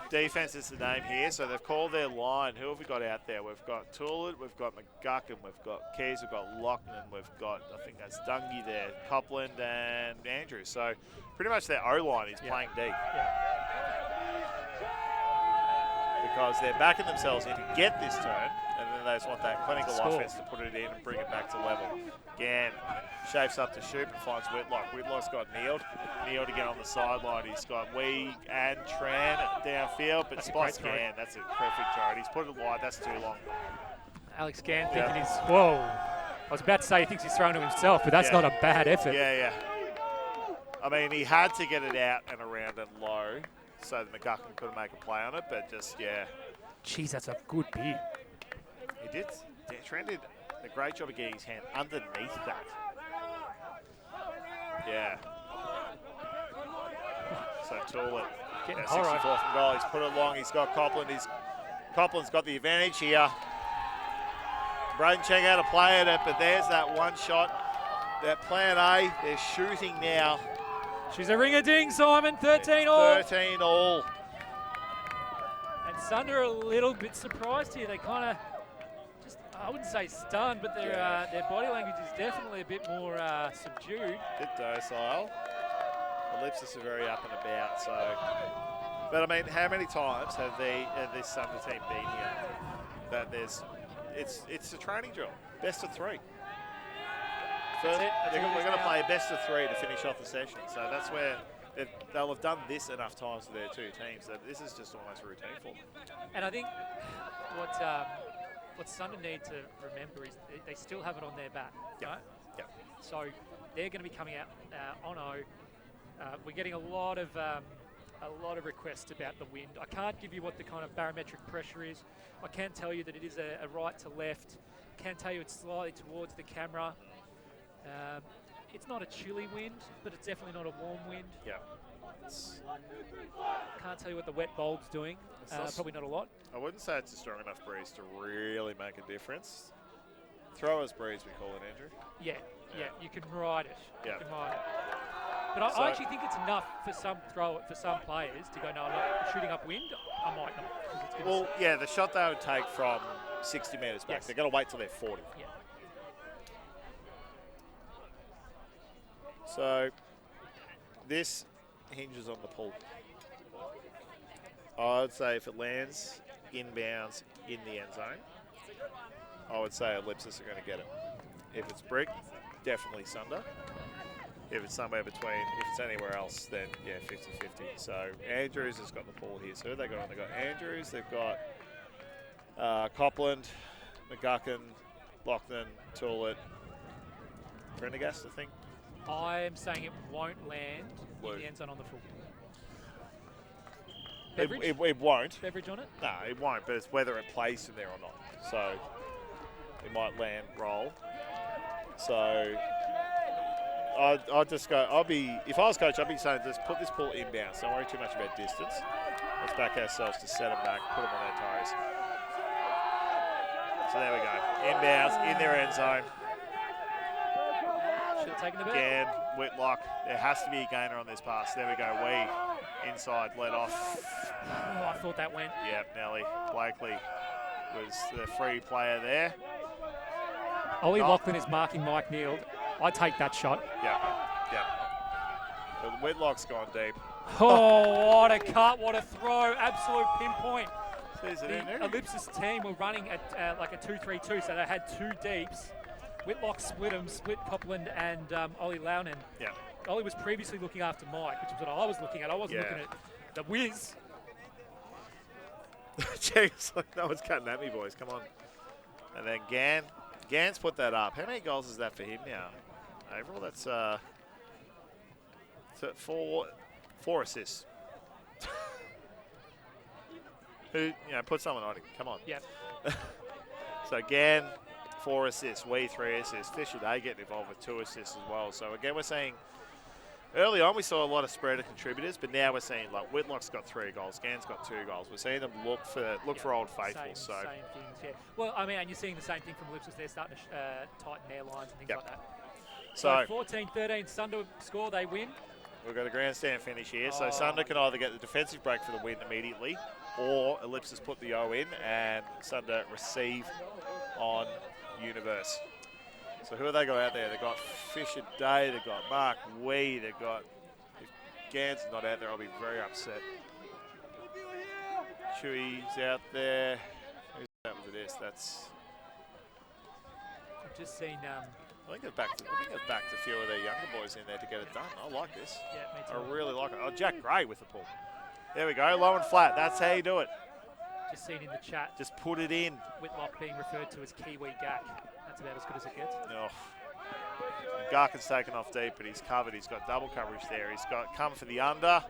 defense is the name here. So they've called their line. Who have we got out there? We've got Tullett, we've got McGuckin, we've got Keys, we've got Lachlan, we've got, I think that's Dungy there, Copland and Andrews. So pretty much their O-line is playing D. Because they're backing themselves in to get this turn, and then they just want that clinical offense to put it in and bring it back to level. Gann shapes up to shoot and finds Whitlock. Whitlock's got Neiled again on the sideline. He's got Wee and Tran downfield, but spots Gann. That's a perfect throw. He's put it wide. That's too long. Alex Gann thinking he's, whoa. I was about to say he thinks he's throwing to himself, but that's not a bad effort. Yeah. I mean, he had to get it out and around and low so that McGuckin couldn't make a play on it, but just, Jeez, that's a good beat. He did. Tran did a great job of getting his hand underneath that. Yeah. So Tullett, 64 from goal. He's put it long. He's got Copland. Copland's got the advantage here. Braden Cheng out to play at it, but there's that one shot. That plan A, they're shooting now. She's a ring-a-ding, Simon. 13 all. 13 all. And Sunder are a little bit surprised here. They kind of just, I wouldn't say stunned, but their body language is definitely a bit more subdued. Bit docile. Ellipsis are very up and about, so. But I mean, how many times have this Sunder team been here? That it's a training drill. Best of 3. That's it. That's all We're it going is to now. play a best of 3 to finish off the session. So that's where they'll have done this enough times with their two teams that this is just almost routine for them. And I think what Sunder need to remember is they still have it on their back, right? Yep. So they're going to be coming out on O. We're getting a lot of requests about the wind. I can't give you what the kind of barometric pressure is. I can tell you that it is a right to left. I can tell you it's slightly towards the camera. It's not a chilly wind, but it's definitely not a warm wind. Yeah. Can't tell you what the wet bulb's doing. Probably not a lot. I wouldn't say it's a strong enough breeze to really make a difference. Thrower's breeze, we call it, Andrew. Yeah, you can ride it. Yeah. You can ride it. But I actually think it's enough for some players to go, no, look, shooting upwind, I might not. 'Cause it's gonna Well, yeah, the shot they would take from 60 metres back, Yes. they're going to wait till they're 40. Yeah. So this hinges on the pull. I'd say if it lands inbounds in the end zone, I would say Ellipsis are going to get it. If it's brick, definitely Sunder. If it's somewhere between, if it's anywhere else, then yeah, 50-50. So Andrews has got the pull here. So who they got on? They've got Andrews, they've got Copland, McGuckin, Loughlin, Toolett, Prendergast, I think. I'm saying it won't land Blue. in the end zone on the full. It Beverage? won't. Beverage on it? No, it won't, but it's whether it plays in there or not. So it might land roll. So I'd just go, if I was coach, I'd be saying just put this pull inbound. Don't worry too much about distance. Let's back ourselves to set them back, put them on their toes. So there we go. Inbounds in their end zone. Should have taken the bet. Again, Whitlock. There has to be a gainer on this pass. There we go. Inside, let off. Oh, I thought that went. Yep, Nelly. Blakely was the free player there. Ollie Loughlin is marking Mike Neal. I take that shot. Yep. But Whitlock's gone deep. Oh, what a cut, what a throw. Absolute pinpoint. Sees it in The there. Ellipsis team were running at like a 2-3-2, so they had two deeps. Whitlock split them, split Copland and Ollie Loughlin. Yeah. Ollie was previously looking after Mike, which is what I was looking at. I wasn't looking at the whiz. Jeez, like no one's cutting at me, boys. Come on. And then Gan's put that up. How many goals is that for him now? Overall, that's four assists. Who put someone on him? Come on. Yep. So Gan, 4 assists. We 3 assists. Fisher, they get involved with 2 assists as well. So again, we're seeing early on we saw a lot of spread of contributors, but now we're seeing like Whitlock's got 3 goals, Gan's got 2 goals. We're seeing them look for old faithfuls. Same things, yeah. Well, I mean, and you're seeing the same thing from Ellipsis. They're starting to tighten their lines and things like that. So 14-13, Sunder score, they win. We've got a grandstand finish here. So Sunder can either get the defensive break for the win immediately, or Ellipsis put the O in and Sunder receive on Universe. So who have they got out there? They've got Fisher Day, they've got Mark Wee, they've got, if Gans is not out there, I'll be very upset. Chewy's out there. Who's out with this? That's, I've just seen, I think it's back to a few of their younger boys in there to get it done. I like this. yeah, me too. I really like it. Oh, Jack Gray with the pull. There we go, low and flat. That's how you do it. Just seen in the chat, Just put it in. Whitlock being referred to as Kiwi Gak. That's about as good as it gets. Oh. Garkin's taken off deep, but he's covered. He's got double coverage there. He's got come for the under.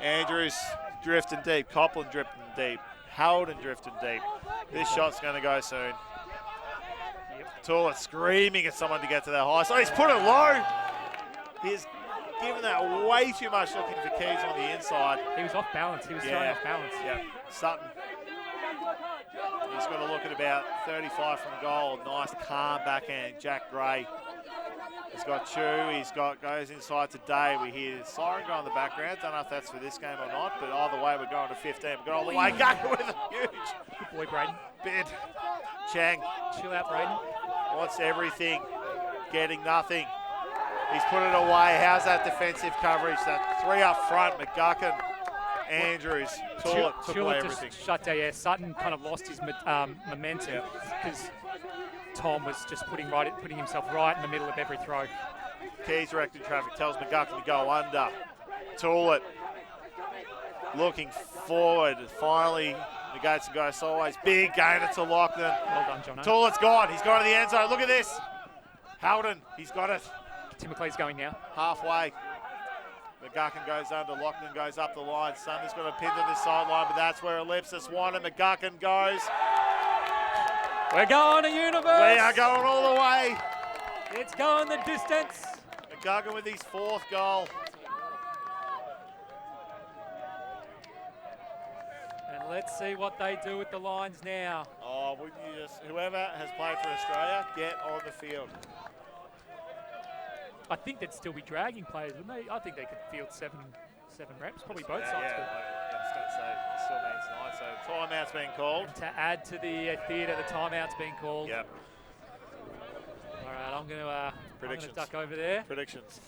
Andrews drifting deep. Copland drifting deep. Howden drifting deep. This shot's going to go soon. Toolett screaming at someone to get to that high. So he's put it low. He's given that way too much looking for keys on the inside. He was off balance. He was throwing off balance. Yeah, Sutton. He's got to look at about 35 from goal. Nice calm backhand. Jack Gray. He's got Chew. Goes inside to Day. We hear siren go in the background. Don't know if that's for this game or not, but either way, we're going to 15. We've got all the way. Gaga with a huge Good boy, Braden. bid. Chang Chill out, Braden. wants everything, getting nothing. He's put it away. How's that defensive coverage? That 3 up front. McGuckin, Andrews, Toolett took away Chillett everything. just shut down. Yeah, Sutton kind of lost his momentum because Tom was just putting himself right in the middle of every throw. Keys directing traffic, tells McGuckin to go under. Toolett looking forward, finally negates the guy sideways. Big gainer to Lachlan. Well done, Jono. Toolett's gone, he's gone to the end zone. Look at this. Howden, he's got it. Tim McLeod's going now. Halfway. McGuckin goes under, Lachlan goes up the line. Sunder's got a pin to this sideline, but that's where Ellipsis won, and McGuckin goes. We're going to universe. We are going all the way. It's going the distance. McGuckin with his 4th goal. And let's see what they do with the lines now. Oh, wouldn't you just, whoever has played for Australia, get on the field. I think they'd still be dragging players, wouldn't they? I think they could field seven reps, probably both sides. Yeah, I was going to say, it still means 9, so timeout's been called. To add to the theatre, the timeout's been called. Yep. All right, I'm going to duck over there. Predictions.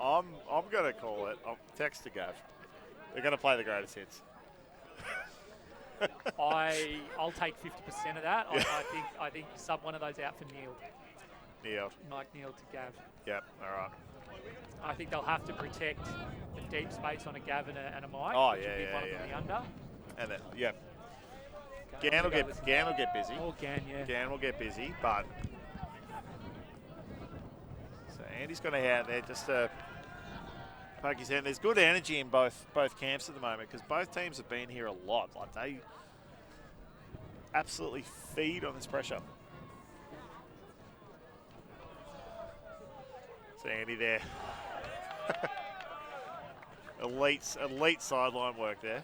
I'm going to call it. I'll text to Gav. They're going to play the greatest hits. I'll take 50% of that. I think sub one of those out for Neil. Mike Neil to Gav. Yep. All right. I think they'll have to protect the deep space on a Gav and a Mike. Oh, which would be one from the under. And then, yeah. Gan will get busy. Oh, Gan, yeah. Gan will get busy, but so Andy's going to have there just to poke his hand. There's good energy in both camps at the moment because both teams have been here a lot. Like they absolutely feed on this pressure. So Andy there. elite sideline work there.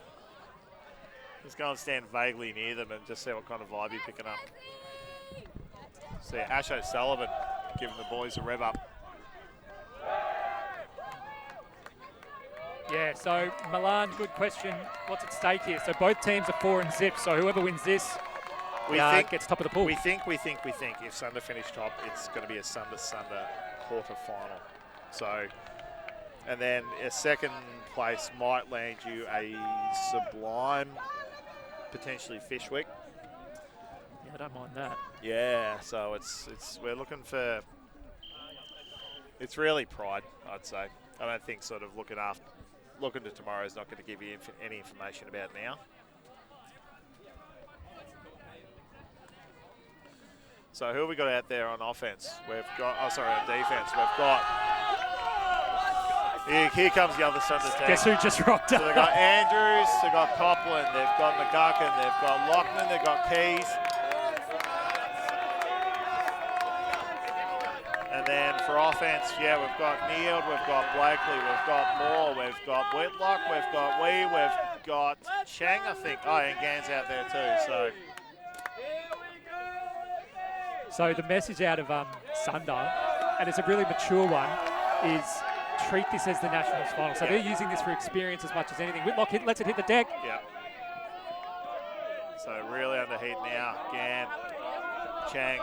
Just go and stand vaguely near them and just see what kind of vibe you're picking up. See Ash O'Sullivan giving the boys a rev up. Yeah, so Milan, good question. What's at stake here? So both teams are 4 and zip, so whoever wins this gets top of the pool. We think if Sunder finish top, it's going to be a Sunder quarter final. So, and then a second place might land you a Sublime, potentially Fishwick. Yeah, I don't mind that. Yeah, so we're looking for. It's really pride, I'd say. I don't think sort of looking to tomorrow is not going to give you any information about now. So who have we got out there on offense? We've got, on defense. We've got, here comes the other Sunder team. Guess who just rocked up? So they've got Andrews, they've got Copland, they've got McGuckin, they've got Lockman, they've got Keys. And then for offense, yeah, we've got Neild, we've got Blakely, we've got Moore, we've got Whitlock, we've got we've got Chang, I think. Oh, and Gan's out there too, So the message out of Sunder, and it's a really mature one, is treat this as the Nationals final. So they're using this for experience as much as anything. Whitlock lets it hit the deck. Yeah. So really under heat now. Gan, Chang.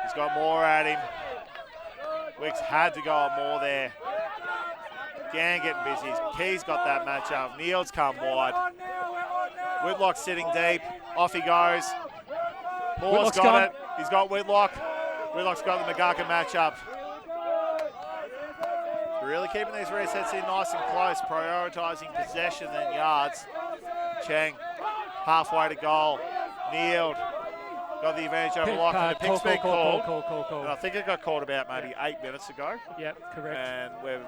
He's got more at him. Wicks had to go on more there. Gan getting busy. Key's got that matchup. Neild's come wide. Whitlock's sitting deep. Off he goes. Moore's got it. He's got Whitlock. Whitlock's got the McGuckin matchup. Really keeping these resets in nice and close, prioritising possession than yards. Chang, halfway to goal. Neild got the advantage over Lockman. The pick's been called. Call. And I think it got called about maybe 8 minutes ago. Yep, correct. And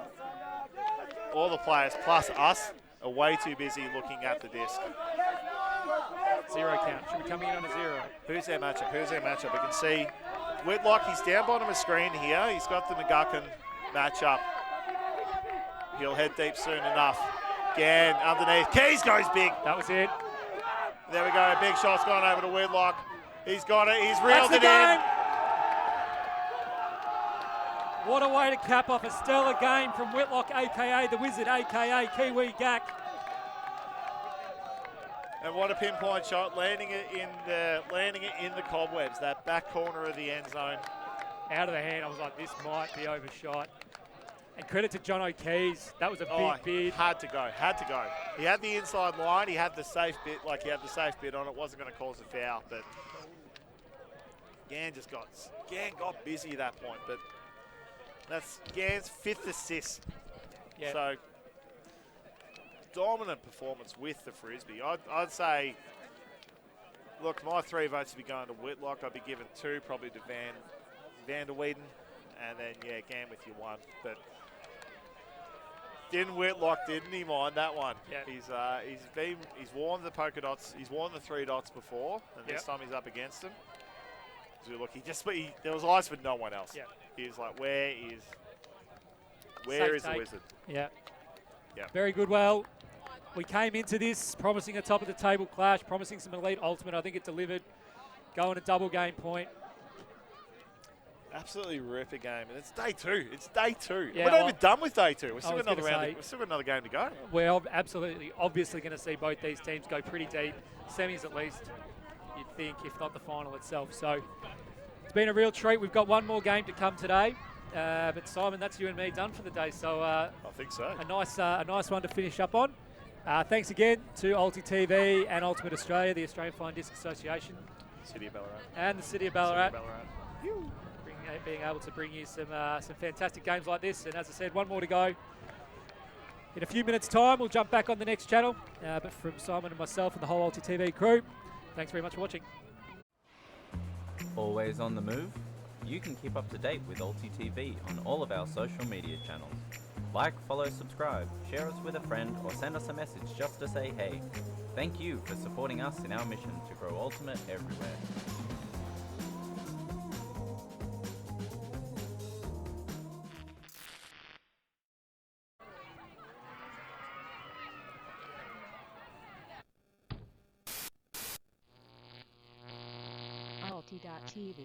all the players, plus us, are way too busy looking at the disc. 0 count. Should be coming in on a 0. Who's their matchup? We can see Whitlock, he's down bottom of screen here. He's got the McGuckin matchup. He'll head deep soon enough. Gan underneath. Keys goes big. That was it. There we go. Big shot's gone over to Whitlock. He's got it. He's reeled it in. What a way to cap off a stellar game from Whitlock, a.k.a. the Wizard, a.k.a. Kiwi Gak. And what a pinpoint shot, landing it in the cobwebs, that back corner of the end zone. Out of the hand, I was like, this might be overshot. And credit to John O'Keys. That was a big bid. Had to go. He had the inside line. He had the safe bit, on it. Wasn't going to cause a foul, but Gann got busy at that point. But that's Gann's 5th assist. Yeah. So dominant performance with the Frisbee. I'd say, look, my 3 votes would be going to Whitlock. I'd be giving 2 probably to Van der Weyden, and then Gann with your 1. But Whitlock didn't he mind that one? Yeah. He's worn the polka dots. He's worn the 3 dots before, and this time he's up against them. So look, there was eyes for no one else. Yeah. He was like, where is the wizard? Yeah. Yeah. Very good. Well, we came into this promising a top of the table clash, promising some elite ultimate. I think it delivered. Going a double game point. Absolutely terrific game, and it's day 2. Yeah, We're not even done with day 2. We've still was got another gonna round. say- We've still got another game to go. We're obviously going to see both these teams go pretty deep, semis at least, you'd think, if not the final itself. So it's been a real treat. We've got one more game to come today, but Simon, that's you and me done for the day. So I think so. a nice one to finish up on. Thanks again to Ulti TV and Ultimate Australia, the Australian Flying Disc Association, City of Ballarat. and the City of Ballarat. Being able to bring you some fantastic games like this. And as I said, one more to go. In a few minutes' time, we'll jump back on the next channel. But from Simon and myself and the whole Ulti TV crew, thanks very much for watching. Always on the move? You can keep up to date with Ulti TV on all of our social media channels. Like, follow, subscribe, share us with a friend, or send us a message just to say hey. Thank you for supporting us in our mission to grow Ultimate everywhere. Ulti.tv